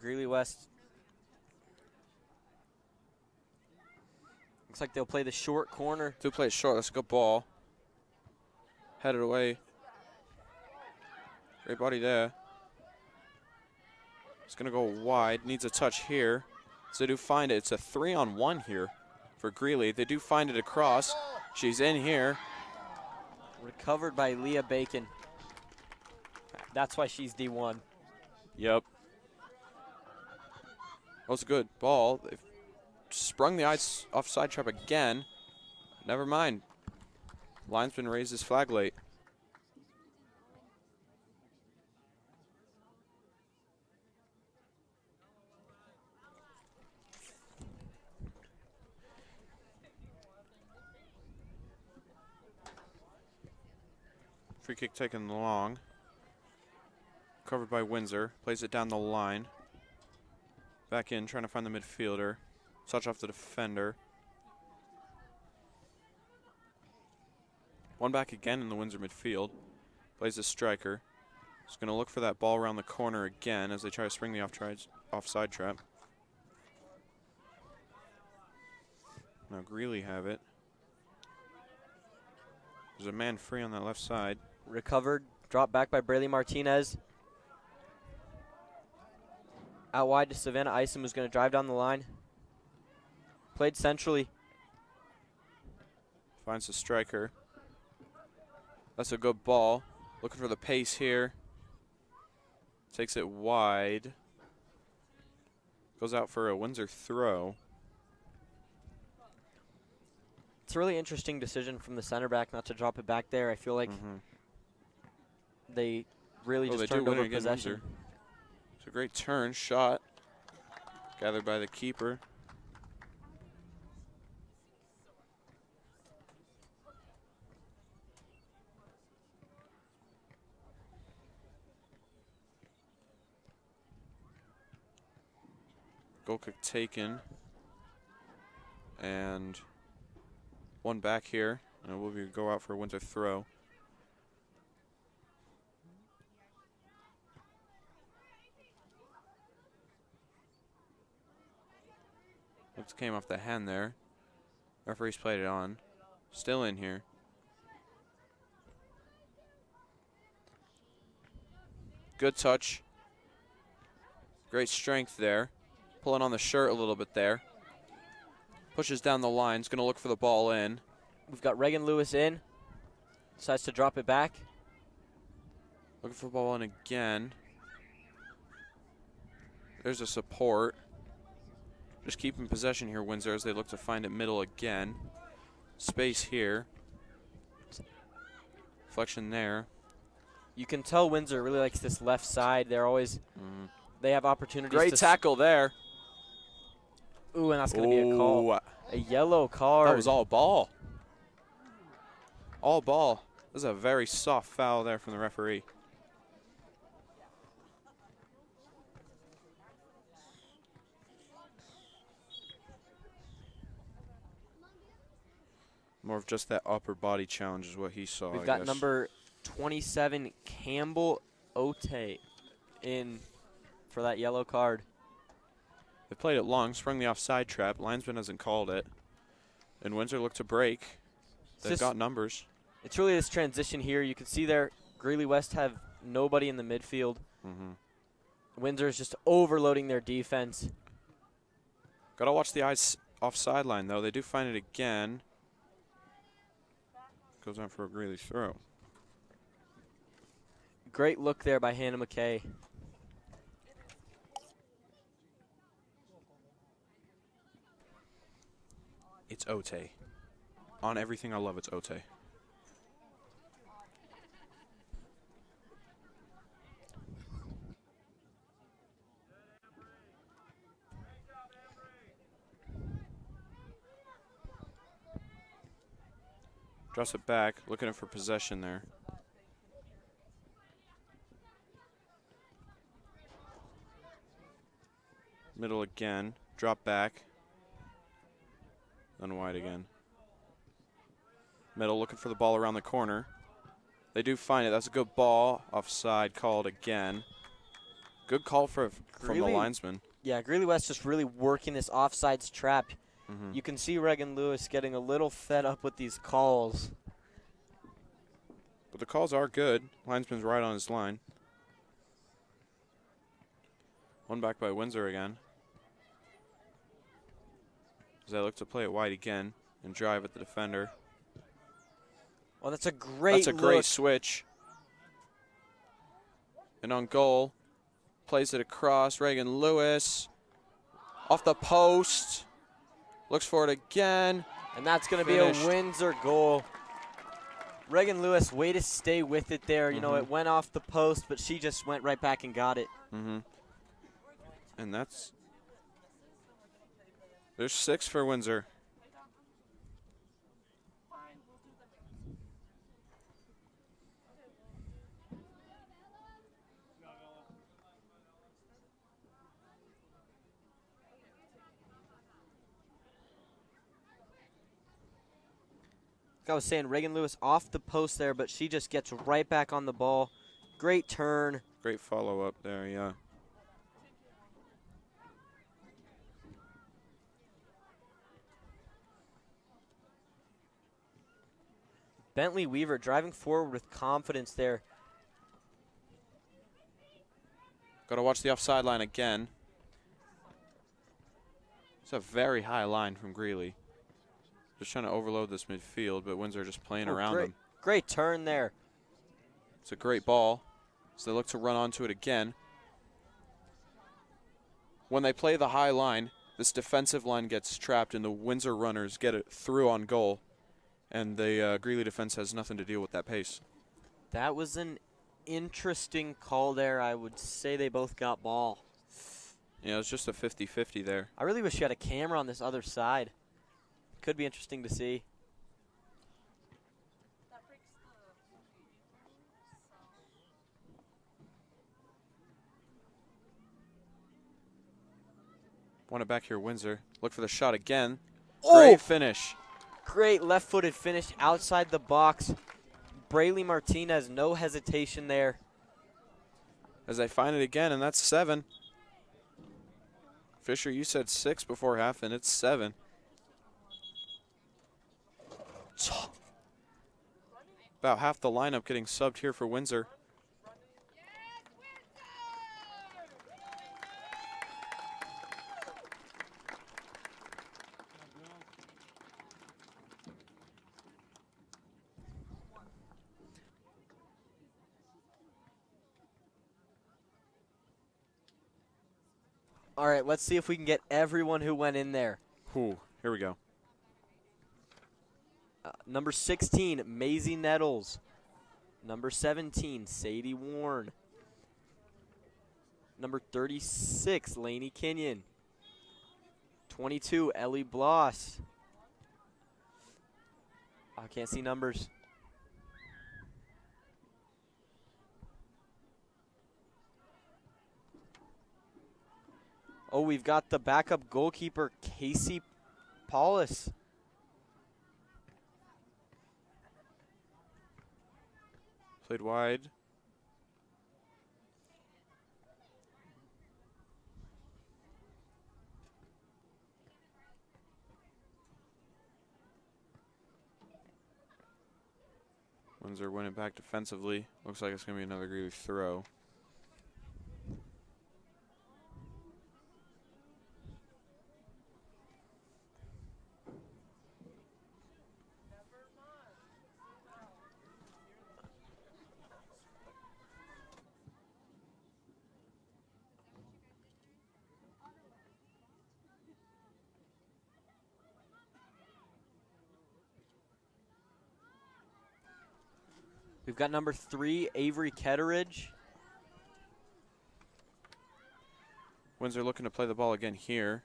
D: Greeley West. Looks like they'll play the short corner.
E: Do play it short. That's a good ball. Headed away. Great body there. It's going to go wide. Needs a touch here. So they do find it. It's a 3-on-1 here for Greeley. They do find it across. She's in here.
D: Recovered by Leah Bacon. That's why she's D1.
E: Yep. That was a good ball. They've sprung the offside trap again. Never mind. Linesman raised his flag late. Free kick taken long. Covered by Windsor. Plays it down the line. Back in, trying to find the midfielder. Touch off the defender. One back again in the Windsor midfield. Plays the striker. He's going to look for that ball around the corner again as they try to spring the offside trap. Now Greeley have it. There's a man free on that left side.
D: Recovered, dropped back by Braylee Martinez. Out wide to Savannah Isom, who's going to drive down the line. Played centrally.
E: Finds the striker. That's a good ball. Looking for the pace here. Takes it wide. Goes out for a Windsor throw.
D: It's a really interesting decision from the center back not to drop it back there. I feel like they really just turned over possession.
E: Windsor. It's a great turn, shot. Gathered by the keeper. Goal kick taken. And one back here. And it will go out for a Windsor throw. Looks came off the hand there. Referee's played it on. Still in here. Good touch. Great strength there. Pulling on the shirt a little bit there. Pushes down the line. He's going to look for the ball in.
D: We've got Reagan Lewis in. Decides to drop it back.
E: Looking for the ball in again. There's a support. Just keeping possession here, Windsor, as they look to find it middle again. Space here. Deflection there.
D: You can tell Windsor really likes this left side. They're always, they have opportunities.
E: Great tackle there.
D: Ooh, and that's going to be a call. A yellow card.
E: That was all ball. All ball. This is a very soft foul there from the referee. More of just that upper body challenge is what he saw.
D: We've got number 27, Campbell Ote, in for that yellow card.
E: They played it long, sprung the offside trap. Linesman hasn't called it. And Windsor looked to break. They've got numbers.
D: It's really this transition here. You can see there, Greeley West have nobody in the midfield. Windsor is just overloading their defense.
E: Got to watch the eyes offside line, though. They do find it again. Goes out for a Greeley throw.
D: Great look there by Hannah McKay.
E: It's Ote. On everything I love, it's Ote. Drops it back, looking for possession there. Middle again, drop back. Then wide again. Middle looking for the ball around the corner. They do find it. That's a good ball. Offside called again. Good call from the linesman.
D: Yeah, Greeley West just really working this offsides trap. You can see Reagan Lewis getting a little fed up with these calls.
E: But the calls are good. Linesman's right on his line. One back by Windsor again. As they look to play it wide again and drive at the defender.
D: Well, that's a great
E: great switch. And on goal, plays it across. Reagan Lewis off the post. Looks for it again.
D: And that's going to be a Windsor goal. Reagan Lewis, way to stay with it there. You know, it went off the post, but she just went right back and got it.
E: And there's 6 for Windsor.
D: Like I was saying, Reagan Lewis off the post there, but she just gets right back on the ball. Great turn.
E: Great follow-up there, yeah.
D: Bentley Weaver driving forward with confidence there.
E: Got to watch the offside line again. It's a very high line from Greeley. Just trying to overload this midfield, but Windsor just playing around them.
D: Great turn there.
E: It's a great ball. So they look to run onto it again. When they play the high line, this defensive line gets trapped and the Windsor runners get it through on goal. And the Greeley defense has nothing to deal with that pace.
D: That was an interesting call there. I would say they both got ball.
E: Yeah, it was just a 50-50 there.
D: I really wish you had a camera on this other side. Could be interesting to see.
E: Want it back here, Windsor. Look for the shot again.
D: Oh!
E: Great finish.
D: Great left-footed finish outside the box. Brayley Martinez, no hesitation there.
E: As they find it again, and that's 7. Fisher, you said 6 before half, and it's 7. About half the lineup getting subbed here for Windsor.
D: All right, let's see if we can get everyone who went in there.
E: Ooh, here we go.
D: Number 16, Maisie Nettles. Number 17, Sadie Warren. Number 36, Lainey Kenyon. 22, Ellie Bloss. I can't see numbers. Oh, we've got the backup goalkeeper, Casey Paulus.
E: Played wide. Windsor winning back defensively. Looks like it's going to be another Greeley throw.
D: We've got number 3, Avery Ketteridge.
E: Windsor looking to play the ball again here.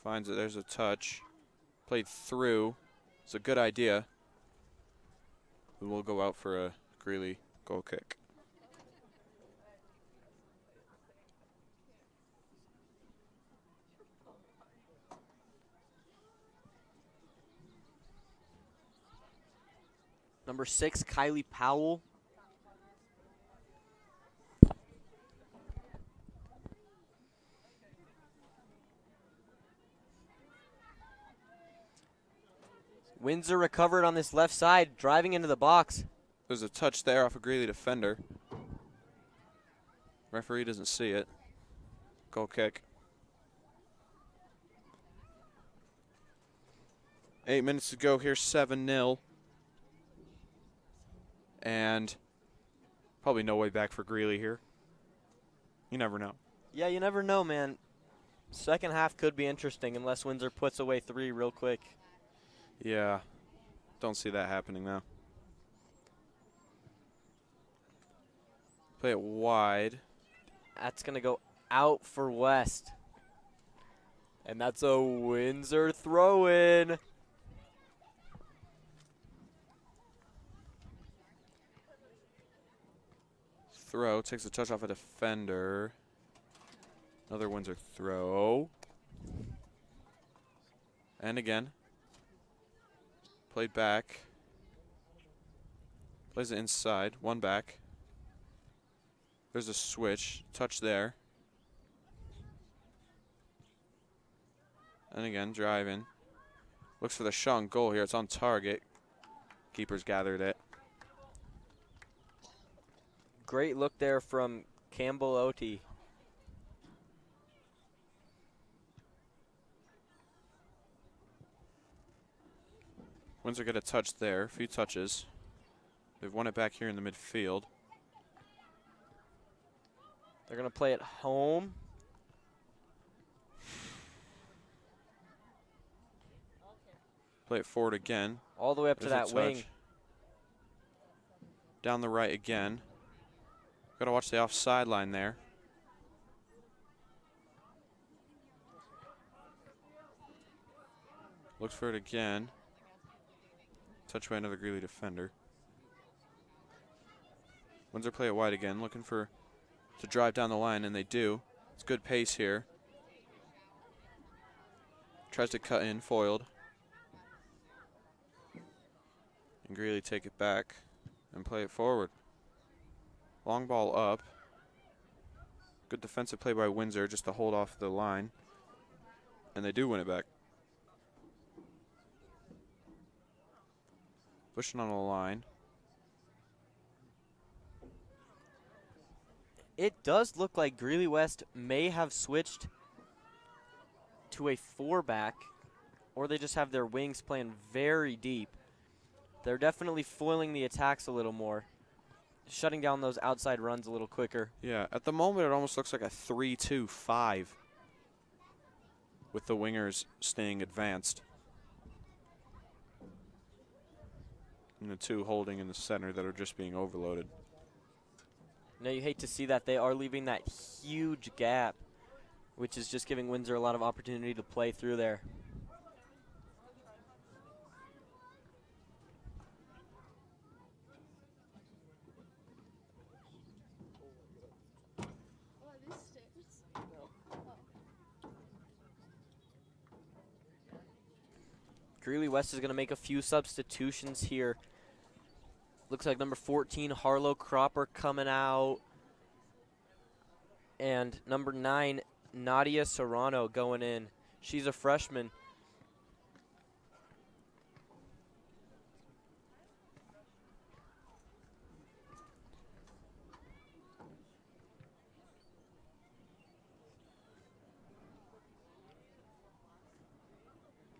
E: Finds it. There's a touch. Played through. It's a good idea. We will go out for a Greeley goal kick.
D: Number 6, Kylie Powell. Windsor recovered on this left side, driving into the box.
E: There's a touch there off a Greeley defender. Referee doesn't see it. Goal kick. 8 minutes to go here, 7-0. And probably no way back for Greeley here. You never know.
D: Yeah, you never know, man. Second half could be interesting unless Windsor puts away 3 real quick.
E: Yeah, don't see that happening now. Play it wide.
D: That's going to go out for West. And that's a Windsor throw-in.
E: Throw, takes a touch off a defender. Another Windsor throw. And again. Played back. Plays it inside, 1 back. There's a switch, touch there. And again, driving. Looks for the shot on goal here, it's on target. Keeper's gathered it.
D: Great look there from Campbell Oti.
E: Windsor get a touch there, a few touches. They've won it back here in the midfield.
D: They're going to play it home.
E: Play it forward again.
D: All the way up to
E: There's
D: that
E: a
D: wing.
E: touch. Down the right again. Got to watch the offside line there. Looks for it again. Touched by another Greeley defender. Windsor play it wide again, looking for to drive down the line, and they do. It's good pace here. Tries to cut in, foiled. And Greeley take it back and play it forward. Long ball up. Good defensive play by Windsor just to hold off the line. And they do win it back. Pushing on the line.
D: It does look like Greeley West may have switched to a 4-back, or they just have their wings playing very deep. They're definitely foiling the attacks a little more, shutting down those outside runs a little quicker.
E: Yeah, at the moment it almost looks like a 3-2-5 with the wingers staying advanced. And the 2 holding in the center that are just being overloaded.
D: Now you hate to see that. They are leaving that huge gap, which is just giving Windsor a lot of opportunity to play through there. Greeley West is going to make a few substitutions here. Looks like number 14, Harlow Cropper, coming out. And number 9, Nadia Serrano, going in. She's a freshman.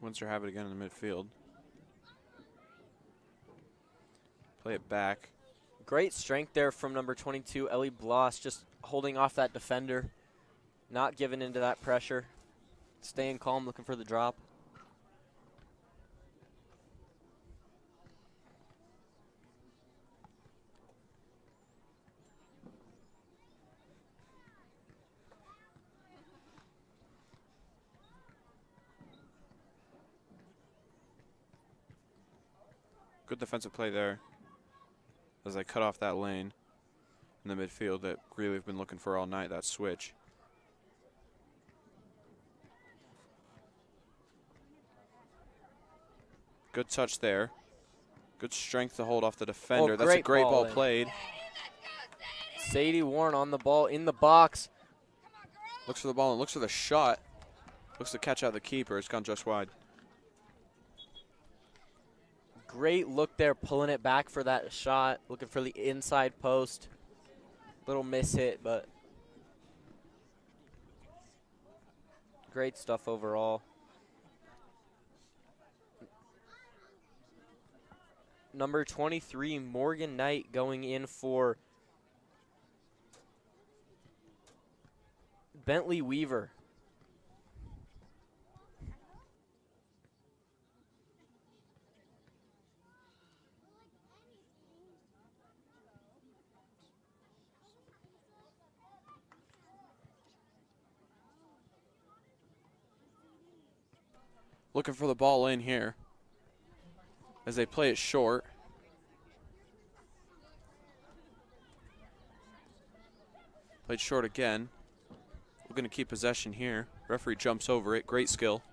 E: Windsor have it again in the midfield. Play it back.
D: Great strength there from number 22, Ellie Bloss, just holding off that defender, not giving into that pressure, staying calm, looking for the drop.
E: Good defensive play there as they cut off that lane in the midfield that Greeley have been looking for all night, that switch. Good touch there. Good strength to hold off the defender. That's a great ball played.
D: Sadie Warren on the ball in the box.
E: Looks for the ball and looks for the shot. Looks to catch out the keeper. It's gone just wide.
D: Great look there, pulling it back for that shot, looking for the inside post. Little miss hit, but great stuff overall. Number 23, Morgan Knight, going in for Bentley Weaver.
E: Looking for the ball in here as they play it short. Played short again. We're going to keep possession here. Referee jumps over it. Great skill.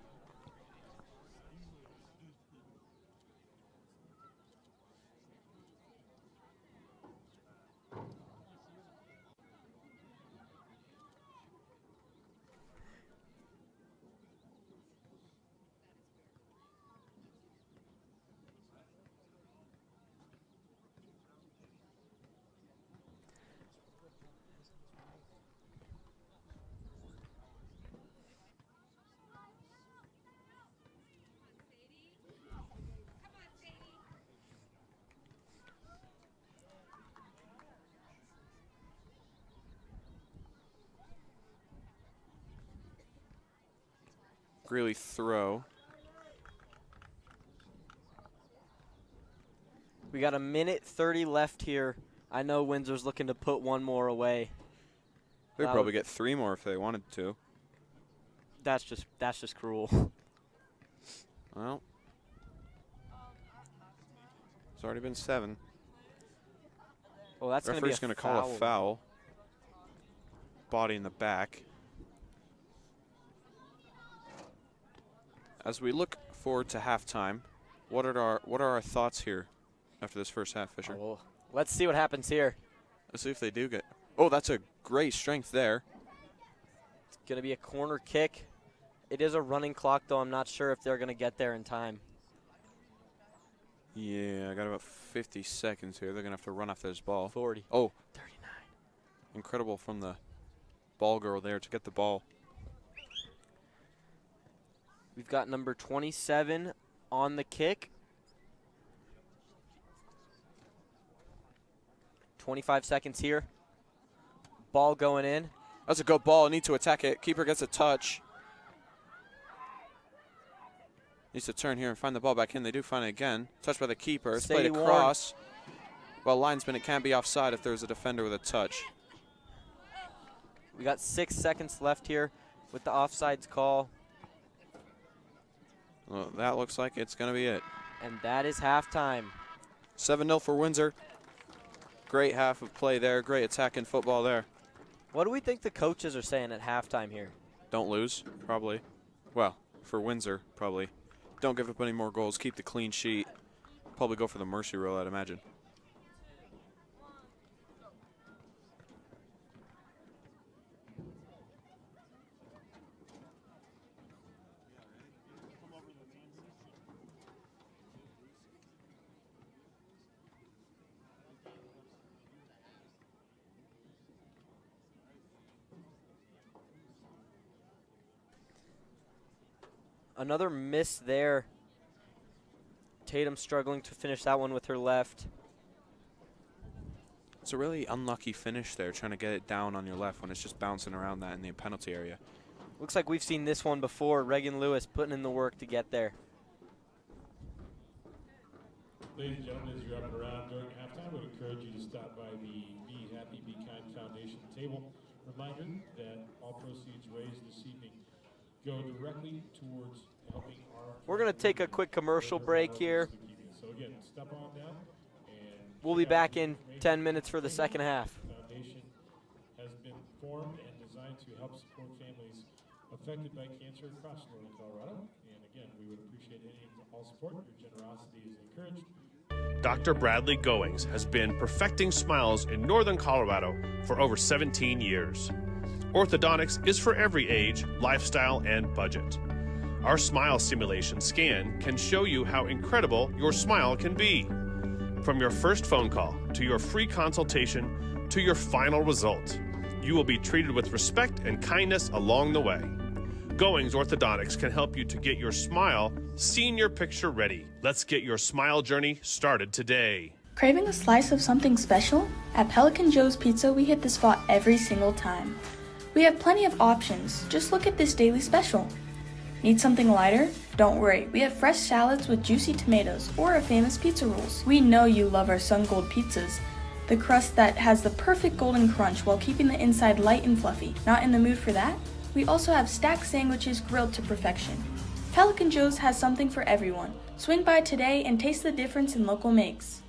E: Greeley throw.
D: We got a minute 30 left here. I know Windsor's looking to put one more away.
E: They'd probably get 3 more if they wanted to.
D: That's just cruel.
E: Well, it's already been 7.
D: Well, that's
E: Referee's
D: going to
E: call a foul. Body in the back. As we look forward to halftime, what are our thoughts here after this first half, Fisher?
D: Oh, well, let's see what happens here.
E: Let's see if they do get. Oh, that's a great strength there.
D: It's going to be a corner kick. It is a running clock, though. I'm not sure if they're going to get there in time.
E: Yeah, I got about 50 seconds here. They're going to have to run after this ball.
D: 40.
E: Oh.
D: 39.
E: Incredible from the ball girl there to get the ball.
D: We've got number 27 on the kick. 25 seconds here. Ball going in.
E: That's a good ball. Need to attack it. Keeper gets a touch. Needs to turn here and find the ball back in. They do find it again. Touched by the keeper. It's played across. Well, linesman, it can't be offside if there's a defender with a touch.
D: We got 6 seconds left here with the offsides call.
E: Well, that looks like it's going to be it.
D: And that is halftime.
E: 7-0 for Windsor. Great half of play there. Great attacking football there.
D: What do we think the coaches are saying at halftime here?
E: Don't lose, probably. Well, for Windsor, probably. Don't give up any more goals. Keep the clean sheet. Probably go for the mercy rule, I'd imagine.
D: Another miss there. Tatum struggling to finish that one with her left.
E: It's a really unlucky finish there, trying to get it down on your left when it's just bouncing around that in the penalty area.
D: Looks like we've seen this one before. Reagan Lewis putting in the work to get there.
A: Ladies and gentlemen, as you're up and around during halftime, I would encourage you to stop by the Be Happy, Be Kind Foundation table. Reminder that all proceeds raised this evening go directly towards helping our...
D: We're going to take a quick commercial break here.
A: So again, step on down and...
D: We'll be back in 10 minutes for the second half.
A: Foundation has been formed and designed to help support families affected by cancer across northern Colorado. And again, we would appreciate any and all support. Your generosity is encouraged.
F: Dr. Bradley Goings has been perfecting smiles in northern Colorado for over 17 years. Orthodontics is for every age, lifestyle, and budget. Our smile simulation scan can show you how incredible your smile can be. From your first phone call to your free consultation to your final result, you will be treated with respect and kindness along the way. Goings Orthodontics can help you to get your smile senior picture ready. Let's get your smile journey started today.
G: Craving a slice of something special? At Pelican Joe's Pizza, we hit the spot every single time. We have plenty of options. Just look at this daily special. Need something lighter? Don't worry, we have fresh salads with juicy tomatoes or our famous pizza rolls. We know you love our Sun Gold pizzas, the crust that has the perfect golden crunch while keeping the inside light and fluffy. Not in the mood for that? We also have stacked sandwiches grilled to perfection. Pelican Joe's has something for everyone. Swing by today and taste the difference in local makes.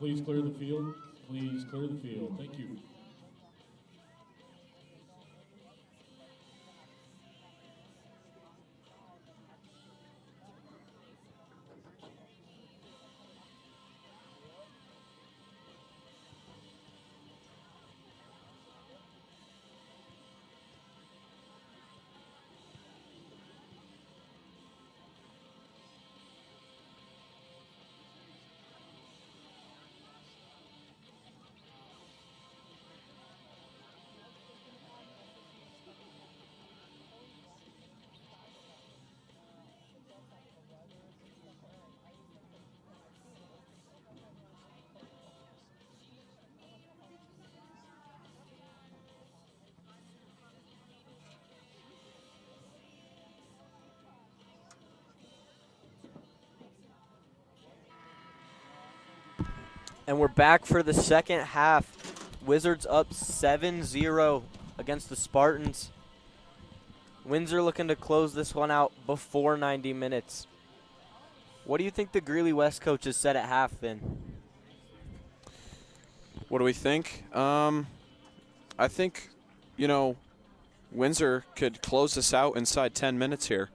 A: Please clear the field. Please clear the field. Thank you.
D: And we're back for the second half. Wizards up 7-0 against the Spartans. Windsor looking to close this one out before 90 minutes. What do you think the Greeley West coaches said at half, Finn?
E: What do we think? I think, Windsor could close this out inside 10 minutes here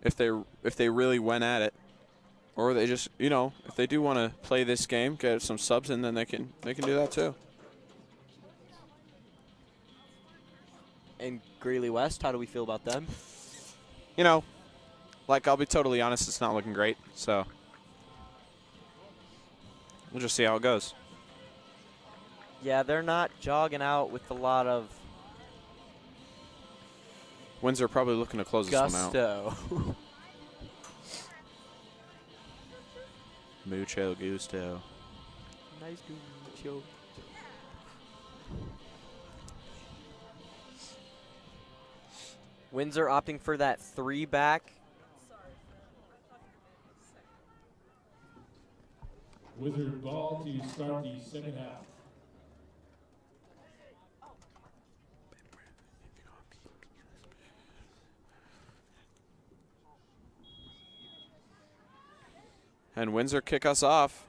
E: if they really went at it. Or they just, if they do want to play this game, get some subs in, then they can do that too.
D: And Greeley West, how do we feel about them?
E: I'll be totally honest, it's not looking great. So we'll just see how it goes.
D: Yeah, they're not jogging out with a lot of
E: Windsor probably looking to close this one out.
D: gusto.
E: Mucho gusto.
D: Nice mucho. Windsor opting for that 3-back.
A: Wizard ball to start the second half.
E: And Windsor kick us off.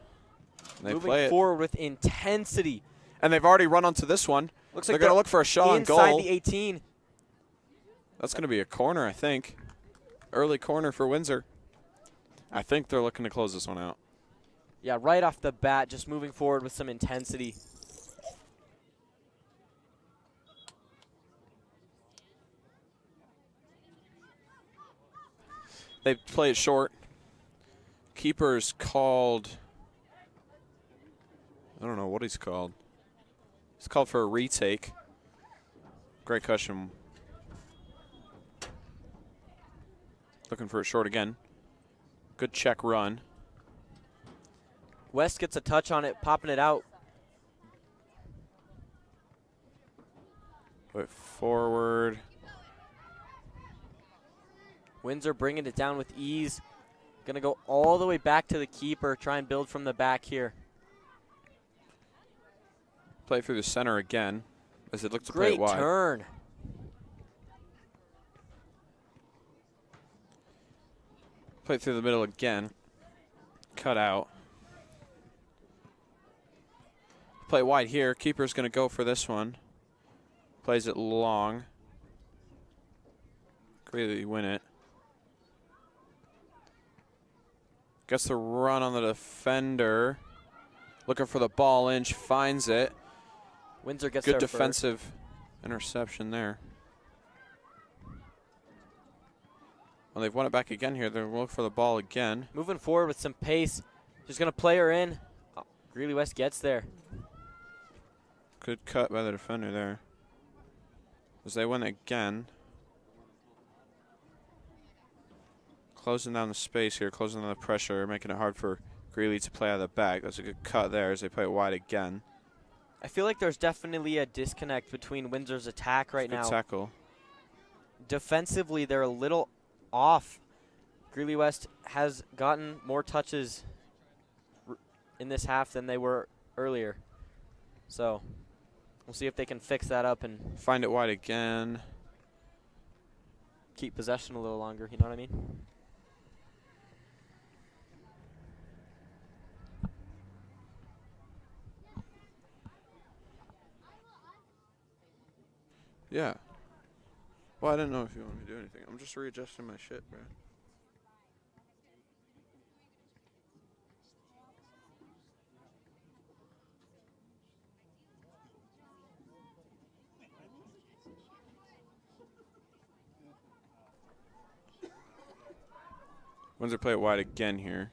E: They
D: Moving
E: play it
D: forward with intensity.
E: And they've already run onto this one.
D: Looks
E: They're
D: like
E: going to look for a shot on goal.
D: inside the 18.
E: That's going to be a corner, I think. Early corner for Windsor. I think they're looking to close this one out.
D: Yeah, right off the bat, just moving forward with some intensity.
E: They play it short. Keeper's called, I don't know what he's called. He's called for a retake. Great cushion. Looking for it short again. Good check run.
D: West gets a touch on it, popping it out.
E: Put it forward.
D: Windsor bringing it down with ease. Going to go all the way back to the keeper, try and build from the back here.
E: Play through the center again as it looks to play it wide.
D: Great turn.
E: Play through the middle again. Cut out. Play wide here. Keeper's going to go for this one. Plays it long. Greeley win it. Gets the run on the defender. Looking for the ball. Inch finds it.
D: Windsor gets
E: good
D: there
E: defensive interception there. Well, they've won it back again here. They're looking for the ball again.
D: Moving forward with some pace. Just going to play her in. Oh, Greeley West gets there.
E: Good cut by the defender there. As they win it again. Closing down the space here, closing down the pressure, making it hard for Greeley to play out of the back. That's a good cut there as they play it wide again.
D: I feel like there's definitely a disconnect between Windsor's attack right now.
E: Good tackle.
D: Defensively, they're a little off. Greeley West has gotten more touches in this half than they were earlier. So we'll see if they can fix that up and
E: find it wide again.
D: Keep possession a little longer, you know what I mean?
E: Yeah. Well, I didn't know if you wanted me to do anything. I'm just readjusting my shit, Brad. Windsor play it wide again here.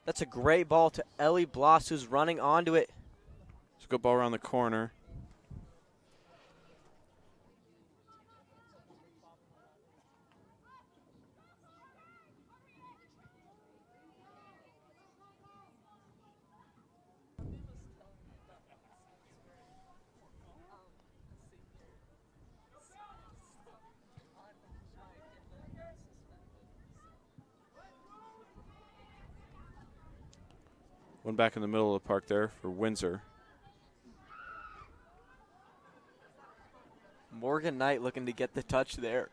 D: That's a great ball to Ellie Bloss, who's running onto it.
E: It's a good ball around the corner. One back in the middle of the park there for Windsor.
D: Morgan Knight looking to get the touch there.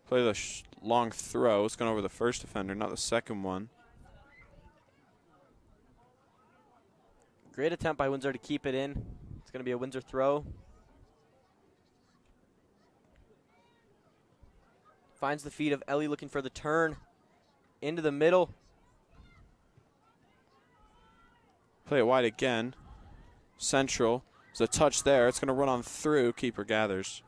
E: Play the long throw. It's going over the first defender, not the second one.
D: Great attempt by Windsor to keep it in. It's going to be a Windsor throw. Finds the feet of Ellie looking for the turn. Into the middle.
E: Play it wide again. Central. There's a touch there. It's going to run on through. Keeper gathers.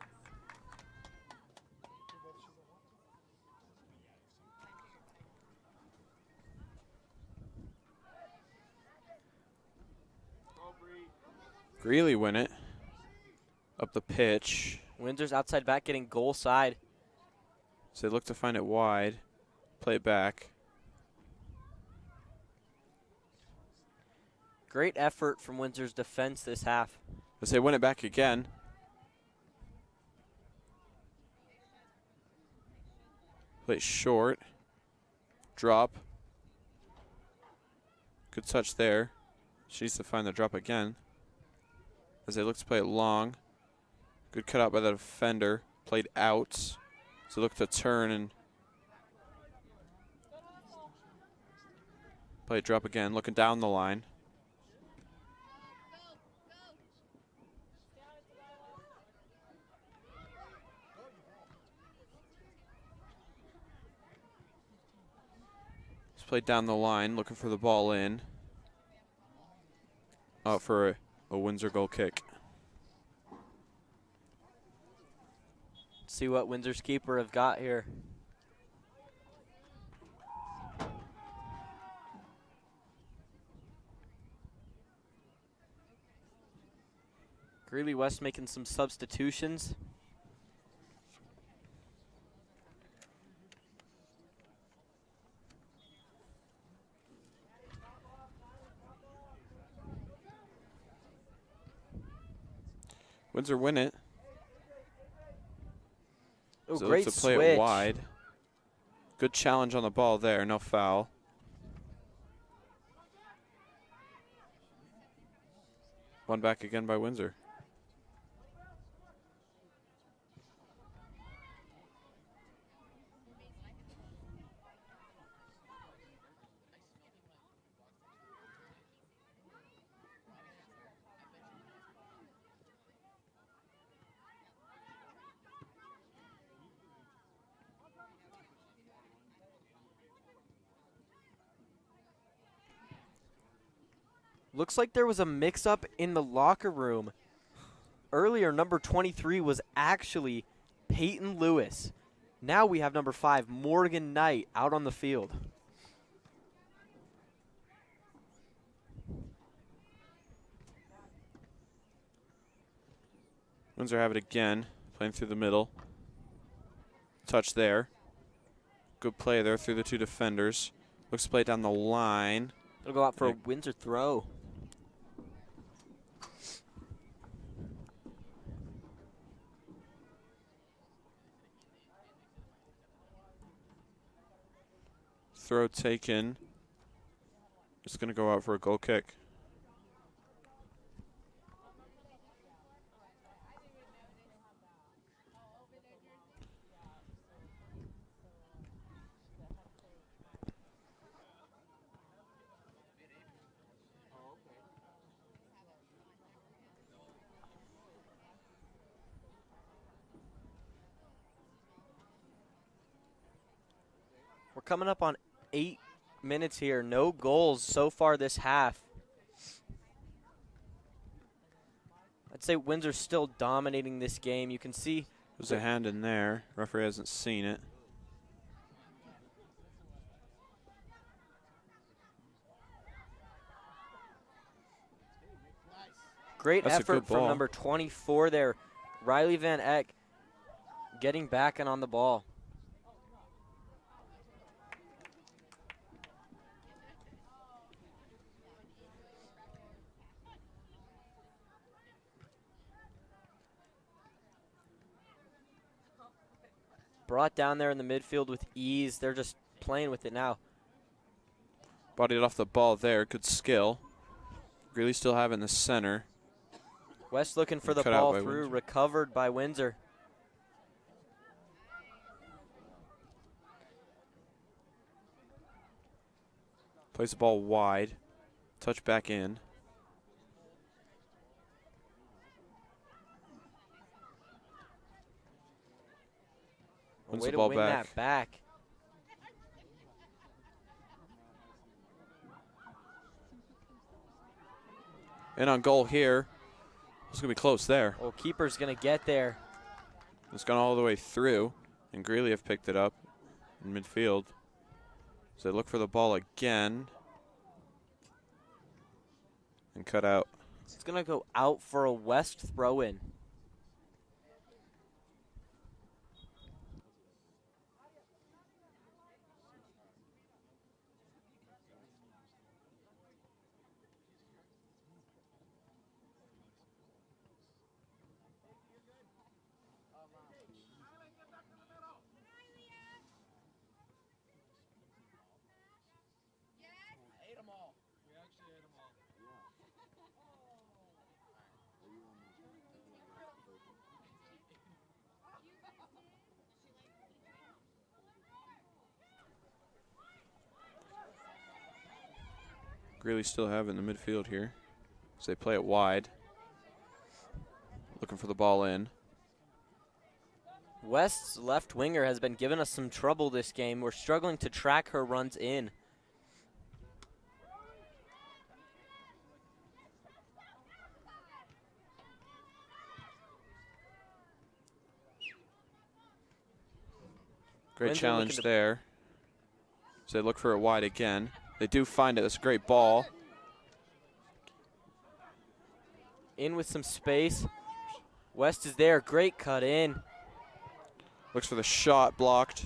E: Greeley win it. Up the pitch.
D: Windsor's outside back getting goal side.
E: So they look to find it wide. Play it back.
D: Great effort from Windsor's defense this half.
E: As they win it back again. Play it short. Drop. Good touch there. She needs to find the drop again. As they look to play it long. Good cutout by the defender. Played out. So look to turn and play it drop again. Looking down the line. Just played down the line. Looking for the ball in. Out for a Windsor goal kick.
D: See what Windsor's keeper have got here. Greeley West making some substitutions.
E: Windsor win it.
D: Oh,
E: So
D: great
E: looks to play
D: switch.
E: it wide. Good challenge on the ball there. No foul. One back again by Windsor.
D: Looks like there was a mix-up in the locker room. Earlier, number 23 was actually Peyton Lewis. Now we have number 5, Morgan Knight, out on the field.
E: Windsor have it again. Playing through the middle. Touch there. Good play there through the two defenders. Looks to play down the line.
D: It'll go out for a Windsor throw.
E: Throw taken. It's going to go out for a goal kick.
D: coming up on 8 minutes here. No goals so far this half. I'd say Windsor's still dominating this game. You can see
E: There's a hand in there. Referee hasn't seen it.
D: great
E: That's a
D: effort
E: good
D: from
E: ball.
D: number 24 there. Riley Van Eck getting back and on the ball. Brought down there in the midfield with ease. They're just playing with it now.
E: Bodied off the ball there. Good skill. Greeley still have it in the center.
D: West looking for the
E: Cut out
D: ball
E: by
D: through,
E: Windsor.
D: recovered by Windsor.
E: Plays the ball wide. Touch back in. Wins
D: Way
E: the
D: to
E: ball
D: win
E: back.
D: that back.
E: And on goal here. It's going to be close there.
D: Well, keeper's going to get there.
E: It's gone all the way through. And Greeley have picked it up in midfield. So they look for the ball again. And cut out.
D: It's going to go out for a West throw-in.
E: Greeley still have it in the midfield here. So they play it wide. Looking for the ball in.
D: West's left winger has been giving us some trouble this game. We're struggling to track her runs in.
E: Great
D: Windsor
E: challenge
D: looking to-
E: there. So they look for it wide again. They do find it. That's a great ball.
D: In with some space. West is there. Great cut in.
E: Looks for the shot, blocked.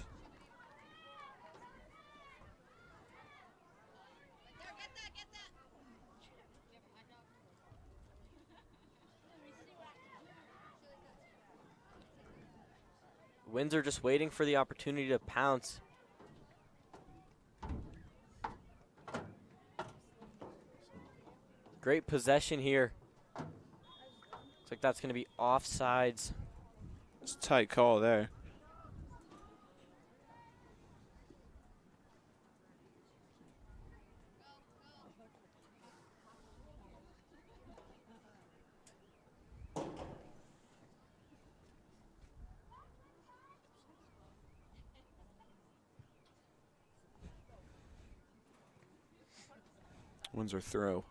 D: Windsor just waiting for the opportunity to pounce. Great possession here. Looks like that's going to be offsides.
E: It's a tight call there. Windsor throw.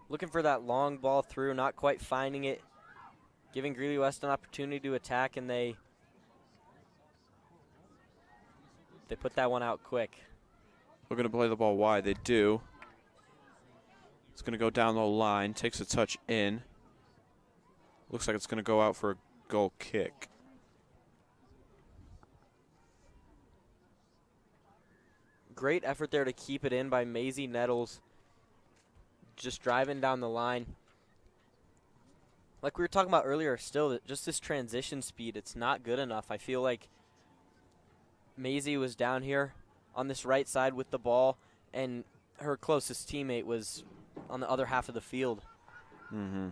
D: Looking for that long ball through, not quite finding it. Giving Greeley West an opportunity to attack, and they put that one out quick.
E: Looking to play the ball wide. They do. It's going to go down the line. Takes a touch in. Looks like it's going to go out for a goal kick.
D: Great effort there to keep it in by Maisie Nettles. Just driving down the line. Like we were talking about earlier, still, just this transition speed, it's not good enough. I feel like Maisie was down here on this right side with the ball, and her closest teammate was on the other half of the field.
E: Mm-hmm.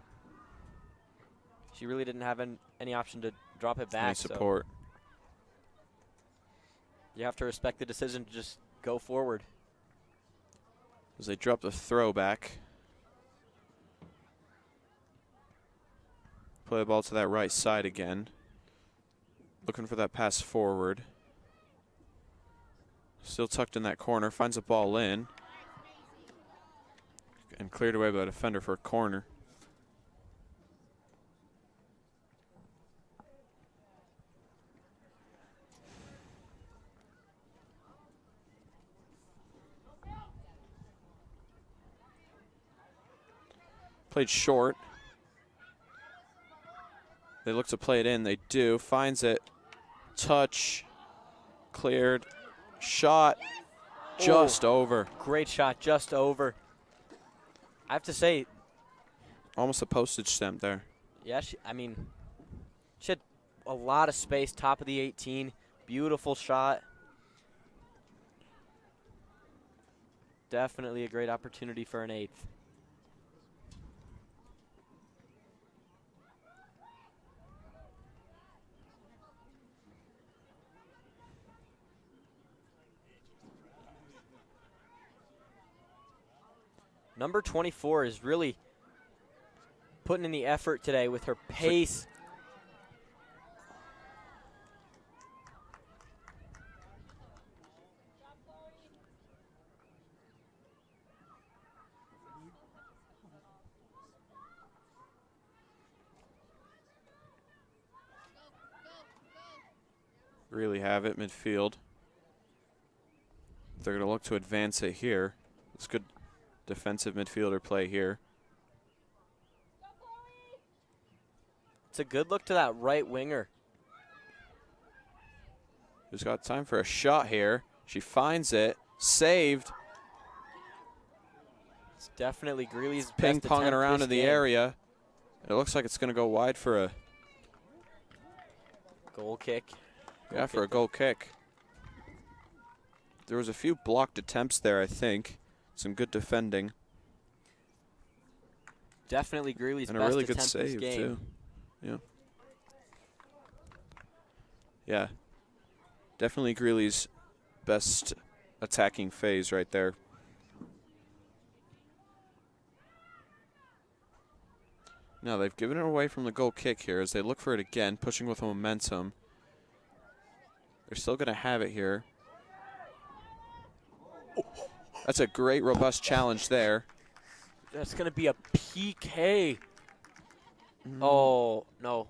D: She really didn't have any option to drop it back.
E: Any support.
D: So you have to respect the decision to just go forward.
E: as they drop the throwback. Play the ball to that right side again. Looking for that pass forward. Still tucked in that corner. Finds the ball in. And cleared away by the defender for a corner. Played short. They look to play it in. They do. Finds it. Touch. Cleared. Shot. Just over.
D: Great shot, just over. I have to say,
E: Almost a postage stamp there.
D: yeah, she had a lot of space, top of the 18. Beautiful shot. Definitely a great opportunity for an 8th. Number 24 is really putting in the effort today with her pace.
E: Really have it midfield. They're going to look to advance it here. It's good defensive midfielder play here.
D: It's a good look to that right winger.
E: Who's got time for a shot here. She finds it. Saved.
D: It's definitely Greeley's best
E: Ping-ponging
D: attempt
E: around
D: this
E: in the
D: game.
E: area. It looks like it's going to go wide for a
D: Goal kick.
E: for a goal kick. There was a few blocked attempts there, I think. Some good defending.
D: Definitely Greeley's
E: And
D: best
E: a really good
D: attempt this
E: save,
D: game.
E: too. Yeah. Yeah. Definitely Greeley's best attacking phase right there. Now they've given it away from the goal kick here as they look for it again, pushing with momentum. They're still going to have it here. That's a great, robust challenge there.
D: That's going to be a PK. Oh, no.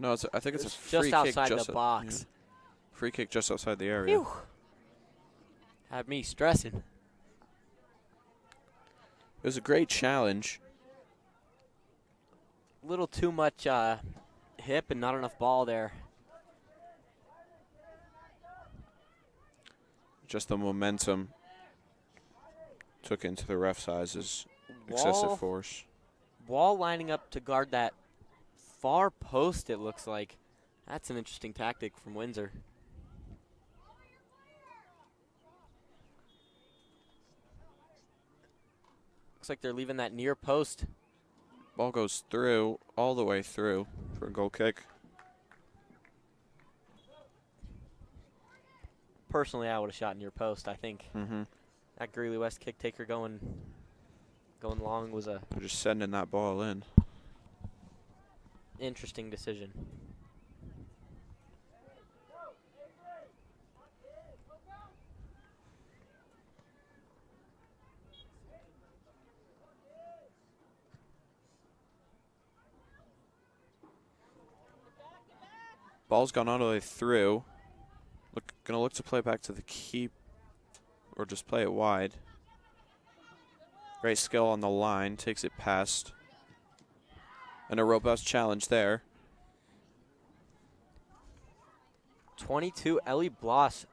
E: No, I think it's a
D: It's
E: free
D: just
E: kick.
D: outside the box.
E: Yeah. Free kick just outside the area.
D: Phew. Had me stressing.
E: It was a great challenge.
D: A little too much hip and not enough ball there.
E: Just the momentum took into the ref's eyes as excessive force.
D: Wall lining up to guard that far post, it looks like. That's an interesting tactic from Windsor. Looks like they're leaving that near post.
E: Ball goes through, all the way through for a goal kick.
D: Personally, I would have shot near post, I think.
E: Mm-hmm.
D: That Greeley West kick taker going long was a
E: They're just sending that ball in.
D: interesting decision.
E: Ball's gone all the way through. Gonna look to play back to the keep or just play it wide. Great skill on the line, takes it past. And a robust challenge there.
D: 22, Ellie Bloss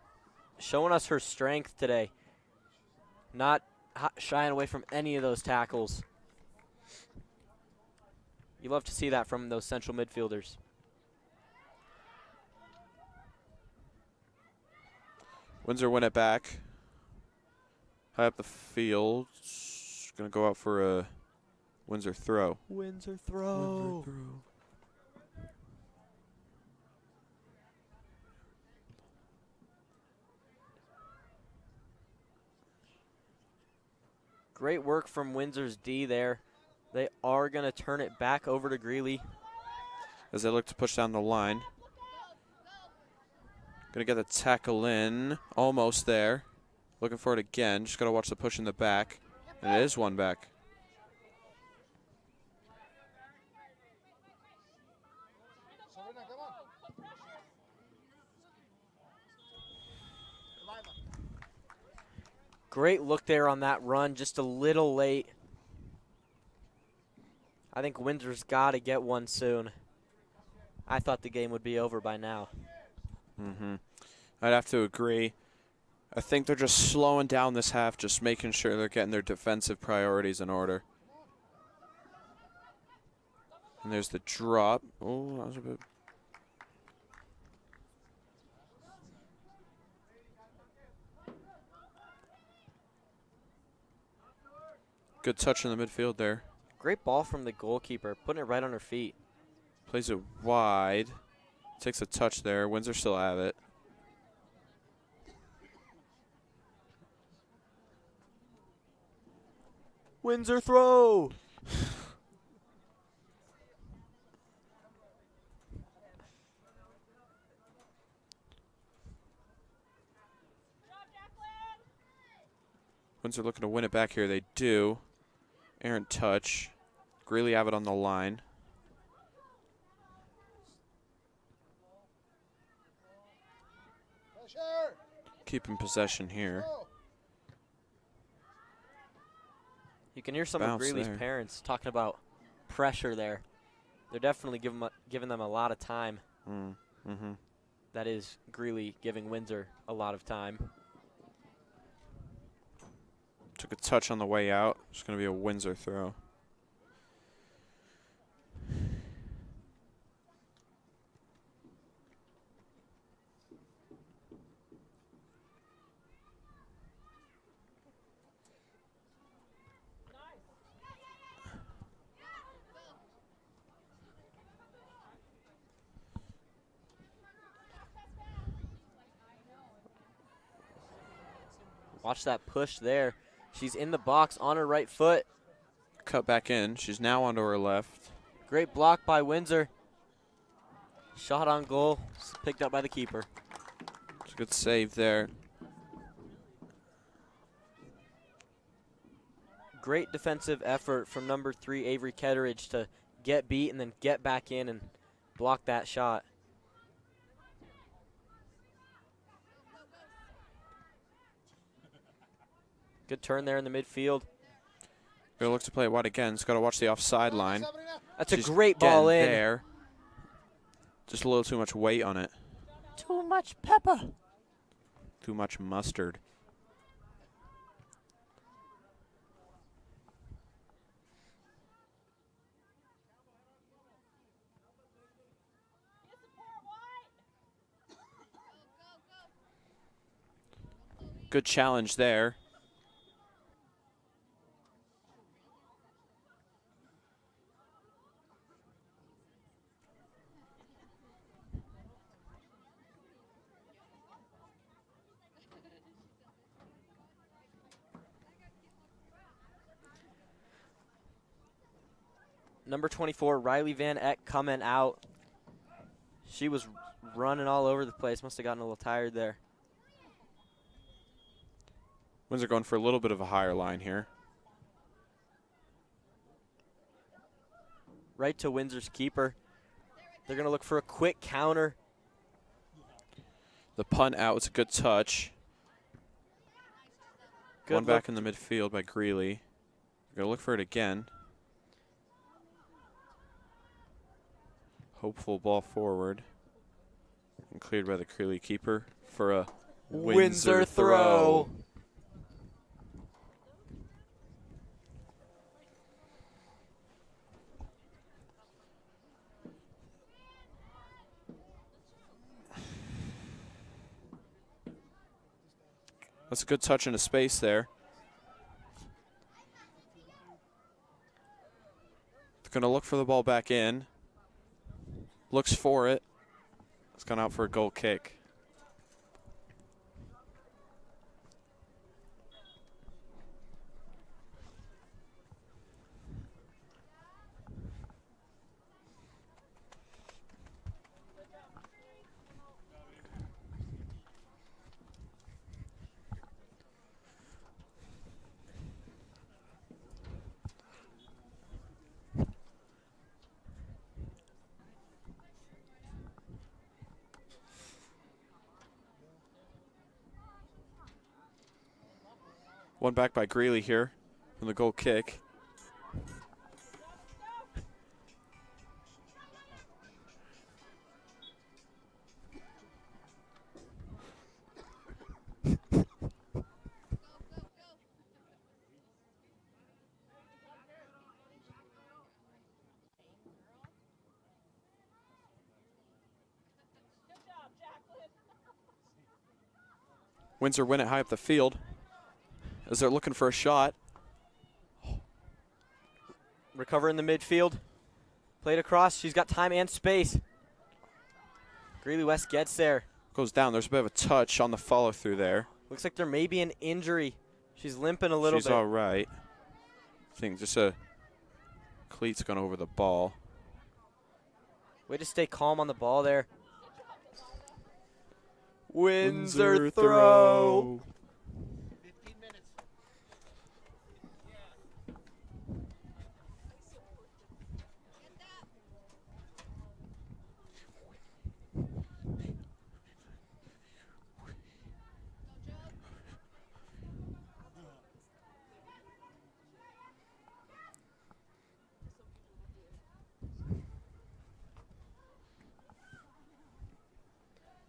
D: showing us her strength today. Not shying away from any of those tackles. You love to see that from those central midfielders.
E: Windsor win it back. High up the field. Gonna go out for a Windsor throw.
D: Windsor throw. Great work from Windsor's D there. They are going to turn it back over to Greeley.
E: As they look to push down the line. Going to get the tackle in. Almost there. Looking for it again. Just got to watch the push in the back. And it is one back.
D: Great look there on that run, just a little late. I think Windsor's got to get one soon. I thought the game would be over by now.
E: I'd have to agree. I think they're just slowing down this half, just making sure they're getting their defensive priorities in order. And there's the drop. Oh, that was a bit. Good touch in the midfield there.
D: Great ball from the goalkeeper, putting it right on her feet.
E: Plays it wide. Takes a touch there. Windsor still have it.
D: Windsor throw!
E: Windsor looking to win it back here. They do. Errant touch. Greeley have it on the line. Keeping possession here.
D: You can hear some
E: Bounce
D: of Greeley's
E: there.
D: parents talking about pressure there. They're definitely giving them a lot of time. That is Greeley giving Windsor a lot of time.
E: Took a touch on the way out. It's going to be a Windsor throw.
D: Watch that push there. She's in the box on her right foot.
E: Cut back in. She's now onto her left.
D: Great block by Windsor. Shot on goal. Picked up by the keeper.
E: It's a good save there.
D: Great defensive effort from number 3, Avery Ketteridge, to get beat and then get back in and block that shot. Good turn there in the midfield.
E: Gonna look to play it wide again. It's got to watch the offside line.
D: That's
E: She's
D: a great ball
E: getting
D: in.
E: there. Just a little too much weight on it.
D: Too much pepper.
E: Too much mustard. Good challenge there.
D: Number 24, Riley Van Eck, coming out. She was running all over the place. Must have gotten a little tired there.
E: Windsor going for a little bit of a higher line here.
D: Right to Windsor's keeper. They're going to look for a quick counter.
E: The punt out was a good touch.
D: Good
E: One back
D: look.
E: in the midfield by Greeley. Going to look for it again. Hopeful ball forward. And cleared by the Greeley keeper for a Windsor throw. That's a good touch into space there. They're going to look for the ball back in. Looks for it. It's gone out for a goal kick. One back by Greeley here from the goal kick. Windsor win it high up the field as they're looking for a shot.
D: Recover in the midfield. Played across. She's got time and space. Greeley West gets there.
E: Goes down. There's a bit of a touch on the follow through there.
D: Looks like there may be an injury. She's limping a little bit.
E: She's all right. I think just a cleat's gone over the ball.
D: Way to stay calm on the ball there. Windsor throw.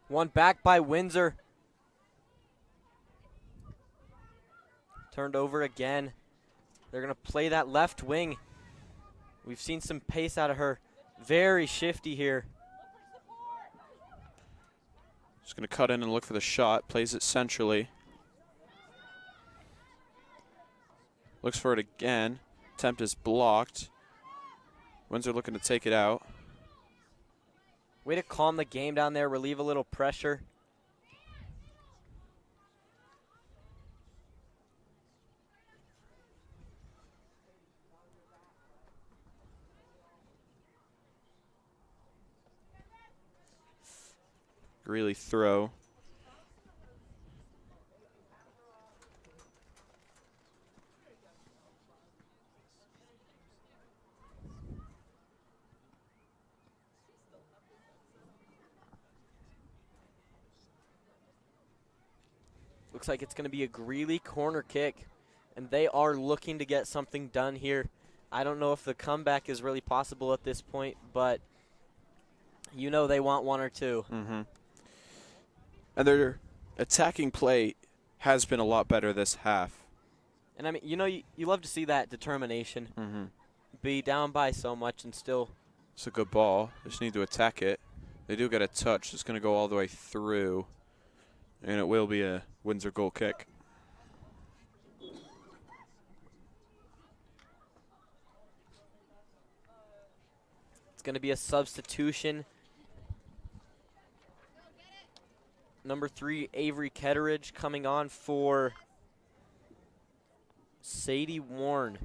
D: One back by Windsor. Turned over again. They're going to play that left wing. We've seen some pace out of her. Very shifty here.
E: Just going to cut in and look for the shot. Plays it centrally. Looks for it again. Attempt is blocked. Windsor looking to take it out.
D: Way to calm the game down there, relieve a little pressure.
E: Greeley throw.
D: Looks like it's going to be a Greeley corner kick, and they are looking to get something done here. I don't know if the comeback is really possible at this point, but you know they want one or two.
E: Mm-hmm. And their attacking play has been a lot better this half.
D: And, I mean, you know, you love to see that determination.
E: Mm-hmm.
D: Be down by so much and still.
E: It's a good ball. They just need to attack it. They do get a touch. It's going to go all the way through. And it will be a Windsor goal kick.
D: It's going to be a substitution. Number 3, Avery Ketteridge coming on for Sadie Warren.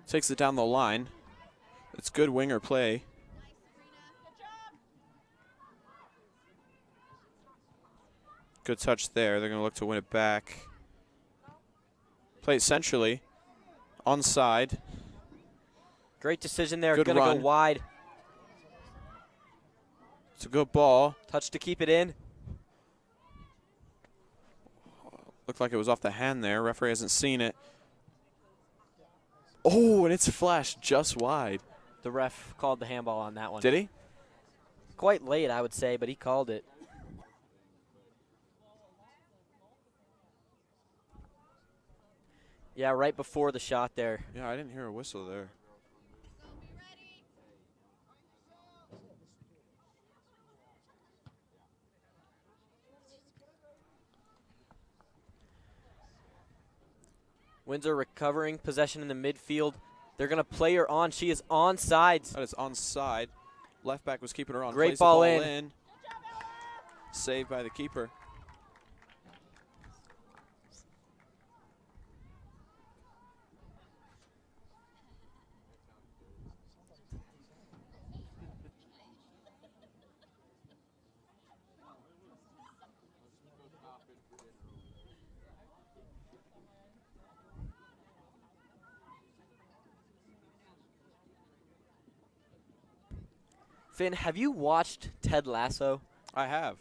E: Takes it down the line. It's good winger play. Good touch there. They're going to look to win it back. Play it centrally. Onside.
D: Great decision there.
E: Good
D: Going to
E: run.
D: go wide.
E: It's a good ball.
D: Touch to keep it in.
E: Looked like it was off the hand there. Referee hasn't seen it. Oh, and it's flashed just wide.
D: The ref called the handball on that one.
E: Did he?
D: Quite late, I would say, but he called it. Yeah, right before the shot there.
E: Yeah, I didn't hear a whistle there.
D: Windsor recovering possession in the midfield. They're going to play her on. She is onside.
E: That is onside. Left back was keeping her on.
D: Great
E: Plays the
D: ball
E: ball
D: in.
E: Saved by the keeper.
D: Finn, have you watched Ted Lasso?
E: I have.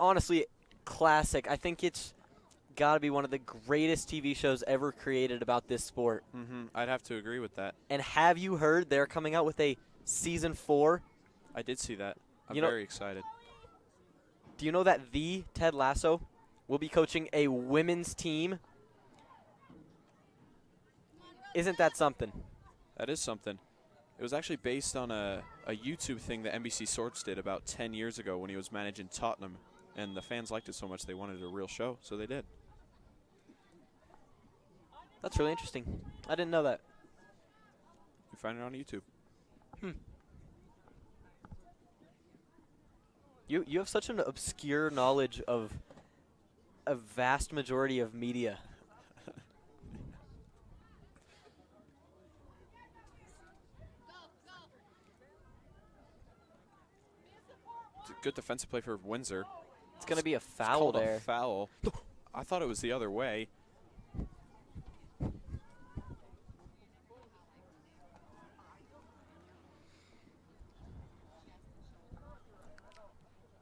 D: Honestly, classic. I think it's got to be one of the greatest TV shows ever created about this sport.
E: I'd have to agree with that.
D: And have you heard they're coming out with a season 4?
E: I did see that. I'm
D: You know-
E: very excited.
D: Do you know that the Ted Lasso will be coaching a women's team? Isn't that something?
E: That is something. It was actually based on a YouTube thing that NBC Sports did about 10 years ago when he was managing Tottenham. And the fans liked it so much they wanted a real show, so they did.
D: That's really interesting. I didn't know that.
E: You find it on YouTube.
D: You have such an obscure knowledge of a vast majority of media.
E: It's a good defensive play for Windsor.
D: It's going to be a
E: It's
D: foul
E: called
D: there.
E: A foul. I thought it was the other way.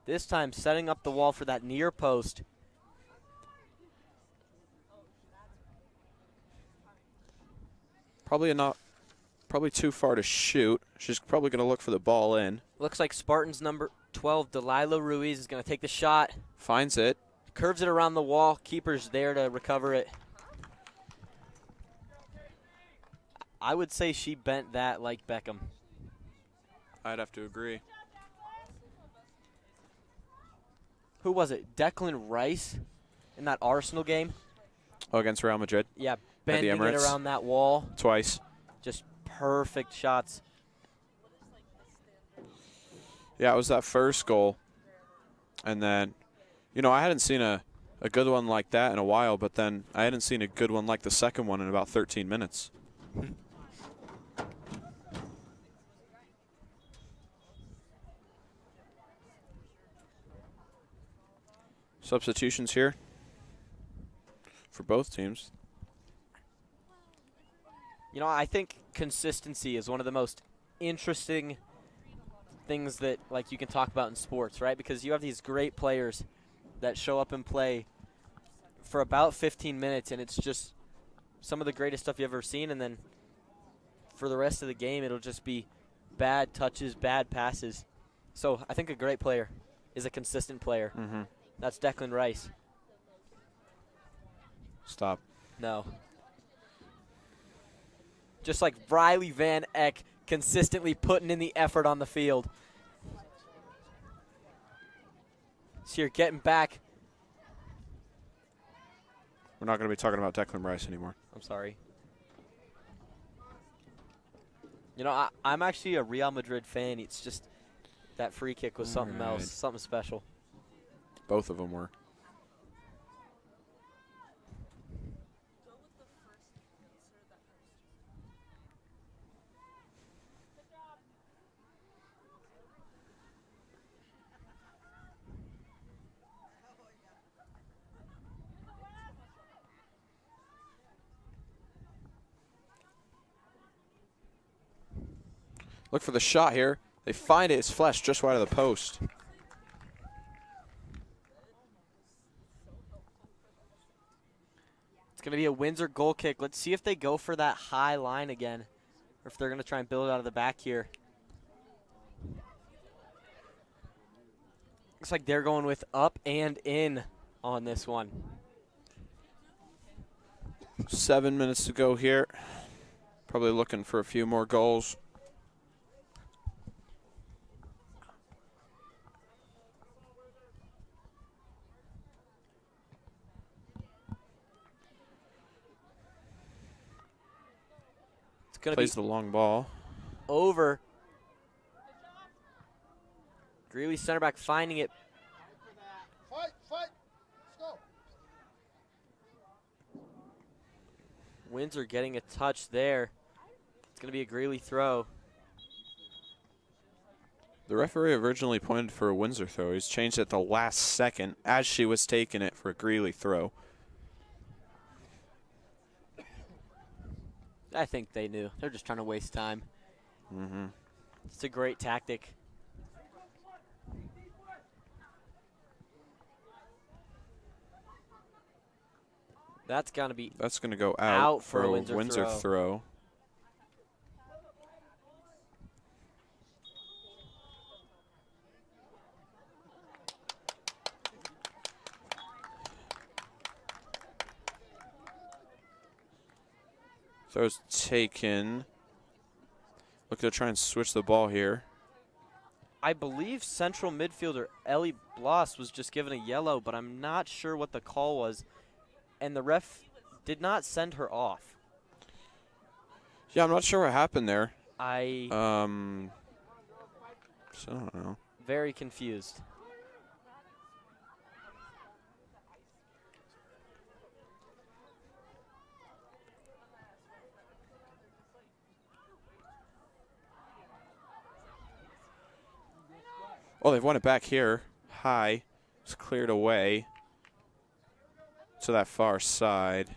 D: This time setting up the wall for that near post.
E: Probably too far to shoot. She's probably going to look for the ball in.
D: Looks like Spartans number 12, Delilah Ruiz, is going to take the shot.
E: Finds it.
D: Curves it around the wall. Keeper's there to recover it. I would say she bent that like Beckham.
E: I'd have to agree.
D: Who was it? Declan Rice in that Arsenal game?
E: Oh, against Real Madrid.
D: Yeah,
E: At the
D: bending it
E: Emirates.
D: around that wall.
E: Twice.
D: Just perfect shots.
E: Yeah, it was that first goal. And then, I hadn't seen a good one like that in a while, but then I hadn't seen a good one like the second one in about 13 minutes. Substitutions here for both teams.
D: I think consistency is one of the most interesting things that you can talk about in sports, right? Because you have these great players that show up and play for about 15 minutes, and it's just some of the greatest stuff you've ever seen, and then for the rest of the game, it'll just be bad touches, bad passes. So I think a great player is a consistent player. That's Declan Rice.
E: Stop.
D: No. Just like Riley Van Eck consistently putting in the effort on the field. So you're getting back.
E: We're not going to be talking about Declan Rice anymore.
D: I'm sorry. I'm actually a Real Madrid fan. It's just that free kick was something else, something special.
E: Both of them were. Look for the shot here. They find it. It's flashed just wide of the post.
D: It's going to be a Windsor goal kick. Let's see if they go for that high line again, or if they're going to try and build it out of the back here. Looks like they're going with up and in on this one.
E: 7 minutes to go here. Probably looking for a few more goals.
D: Going to
E: Plays
D: be
E: the long ball.
D: over. Greeley center back finding it.
H: Fight. Let's go.
D: Windsor getting a touch there. It's going to be a Greeley throw.
E: The referee originally pointed for a Windsor throw. He's changed it the last second as she was taking it for a Greeley throw.
D: I think they knew. They're just trying to waste time. It's a great tactic. That's going to be
E: That's going to go
D: out
E: for
D: for
E: a
D: a Windsor
E: throw. Throw's taken. Looking to try and switch the ball here.
D: I believe central midfielder Ellie Bloss was just given a yellow, but I'm not sure what the call was. And the ref did not send her off.
E: Yeah, I'm not sure what happened there. So I don't know.
D: Very confused.
E: Oh, they've won it back here. High. It's cleared away to that far side.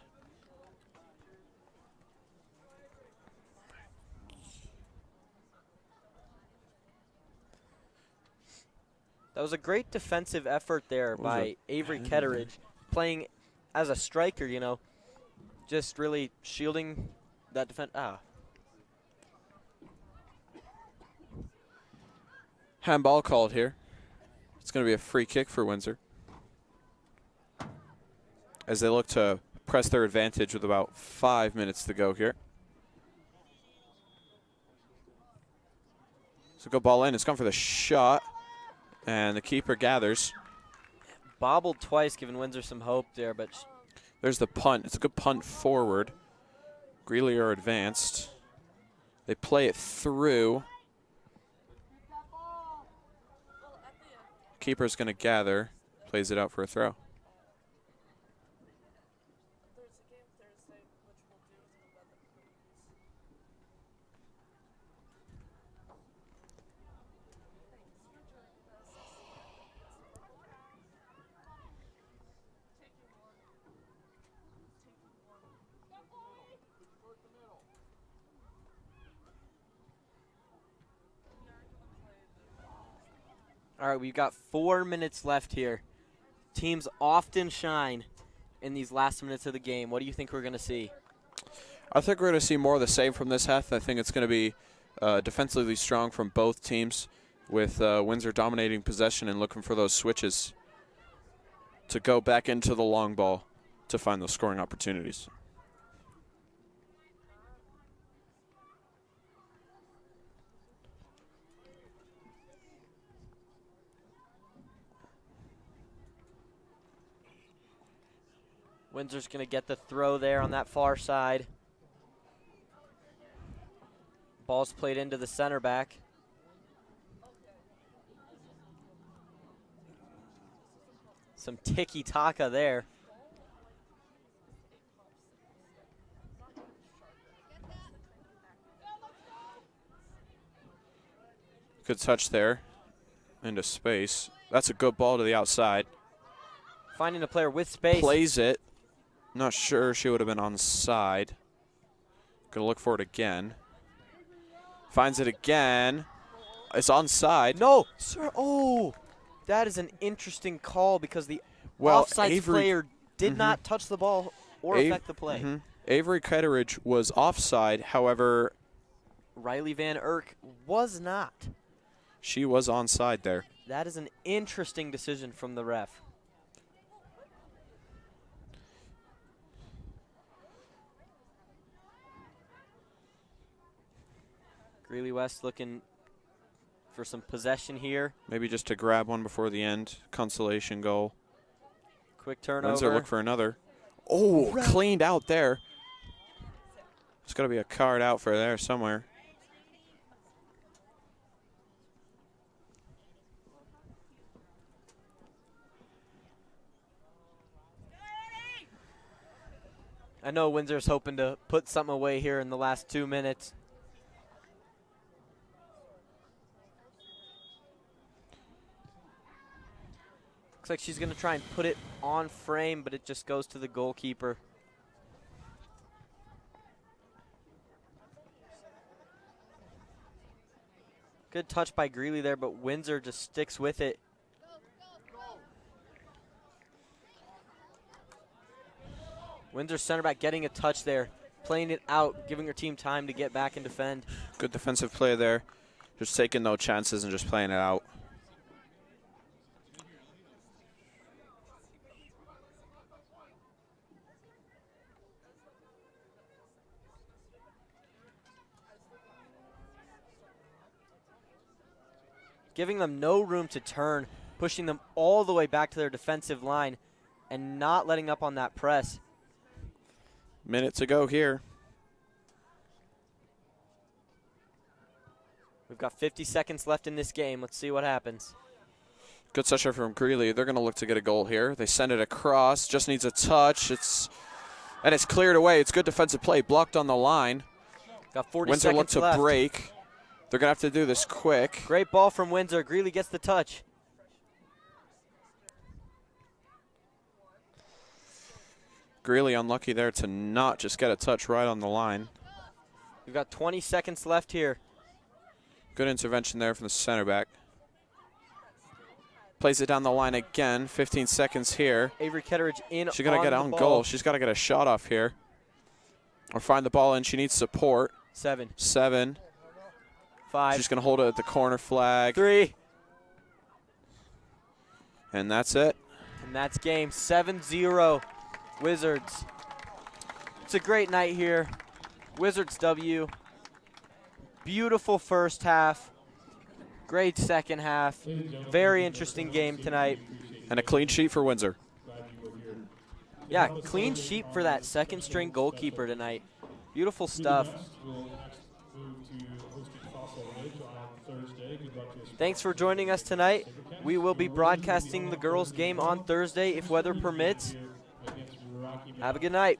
D: That was a great defensive effort there by Avery Ketteridge, playing as a striker, you know, just really shielding that defense.
E: Handball called here. It's going to be a free kick for Windsor, as they look to press their advantage with about 5 minutes to go here. So go ball in. It's gone for the shot, and the keeper gathers.
D: Bobbled twice, giving Windsor some hope there, but
E: There's the punt. It's a good punt forward. Greeley are advanced. They play it through. Keeper's going to gather. Plays it out for a throw.
D: all right, we've got 4 minutes left here. Teams often shine in these last minutes of the game. What do you think we're going to see?
E: I think we're going to see more of the same from this half. I think it's going to be defensively strong from both teams, with Windsor dominating possession and looking for those switches to go back into the long ball to find those scoring opportunities.
D: Windsor's going to get the throw there on that far side. Ball's played into the center back. Some tiki-taka there.
E: Good touch there into space. That's a good ball to the outside.
D: Finding a player with space.
E: Plays it. Not sure she would have been on side. Gonna look for it again. Finds it again. It's onside.
D: No, sir. Oh, that is an interesting call because the offside player did not touch the ball or affect the play.
E: Avery Ketteridge was offside. However,
D: Riley Van Erck was not.
E: She was onside there.
D: That is an interesting decision from the ref. Greeley West looking for some possession here.
E: Maybe just to grab one before the end. Consolation goal.
D: Quick turnover.
E: Windsor look for another. Oh, cleaned out there. There's got to be a card out for there somewhere.
D: I know Windsor's hoping to put something away here in the last 2 minutes. Looks like she's going to try and put it on frame, but it just goes to the goalkeeper. Good touch by Greeley there, but Windsor just sticks with it. Windsor center back getting a touch there, playing it out, giving her team time to get back and defend.
E: Good defensive play there. Just taking no chances and just playing it out.
D: Giving them no room to turn, pushing them all the way back to their defensive line and not letting up on that press.
E: Minute to go here.
D: We've got 50 seconds left in this game. Let's see what happens.
E: Good touch from Greeley. They're going to look to get a goal here. They send it across. Just needs a touch. It's cleared away. It's good defensive play. Blocked on the line.
D: Got 40
E: Windsor
D: seconds
E: look to
D: left.
E: break. They're going to have to do this quick.
D: Great ball from Windsor. Greeley gets the touch.
E: Greeley unlucky there to not just get a touch right on the line.
D: We've got 20 seconds left here.
E: Good intervention there from the center back. Plays it down the line again. 15 seconds here.
D: Avery Ketteridge in.
E: She's got to get on goal. She's got to get a shot off here. Or find the ball in. She needs support.
D: 7.
E: 5. She's going to hold it at the corner flag.
D: 3.
E: And that's it.
D: And that's game. 7-0 Wizards. It's a great night here. Wizards W. Beautiful first half. Great second half. Very interesting game tonight.
E: And a clean sheet for Windsor.
D: Yeah, clean sheet for that second string goalkeeper tonight. Beautiful stuff. Thanks for joining us tonight. We will be broadcasting the girls' game on Thursday if weather permits. Have a good night.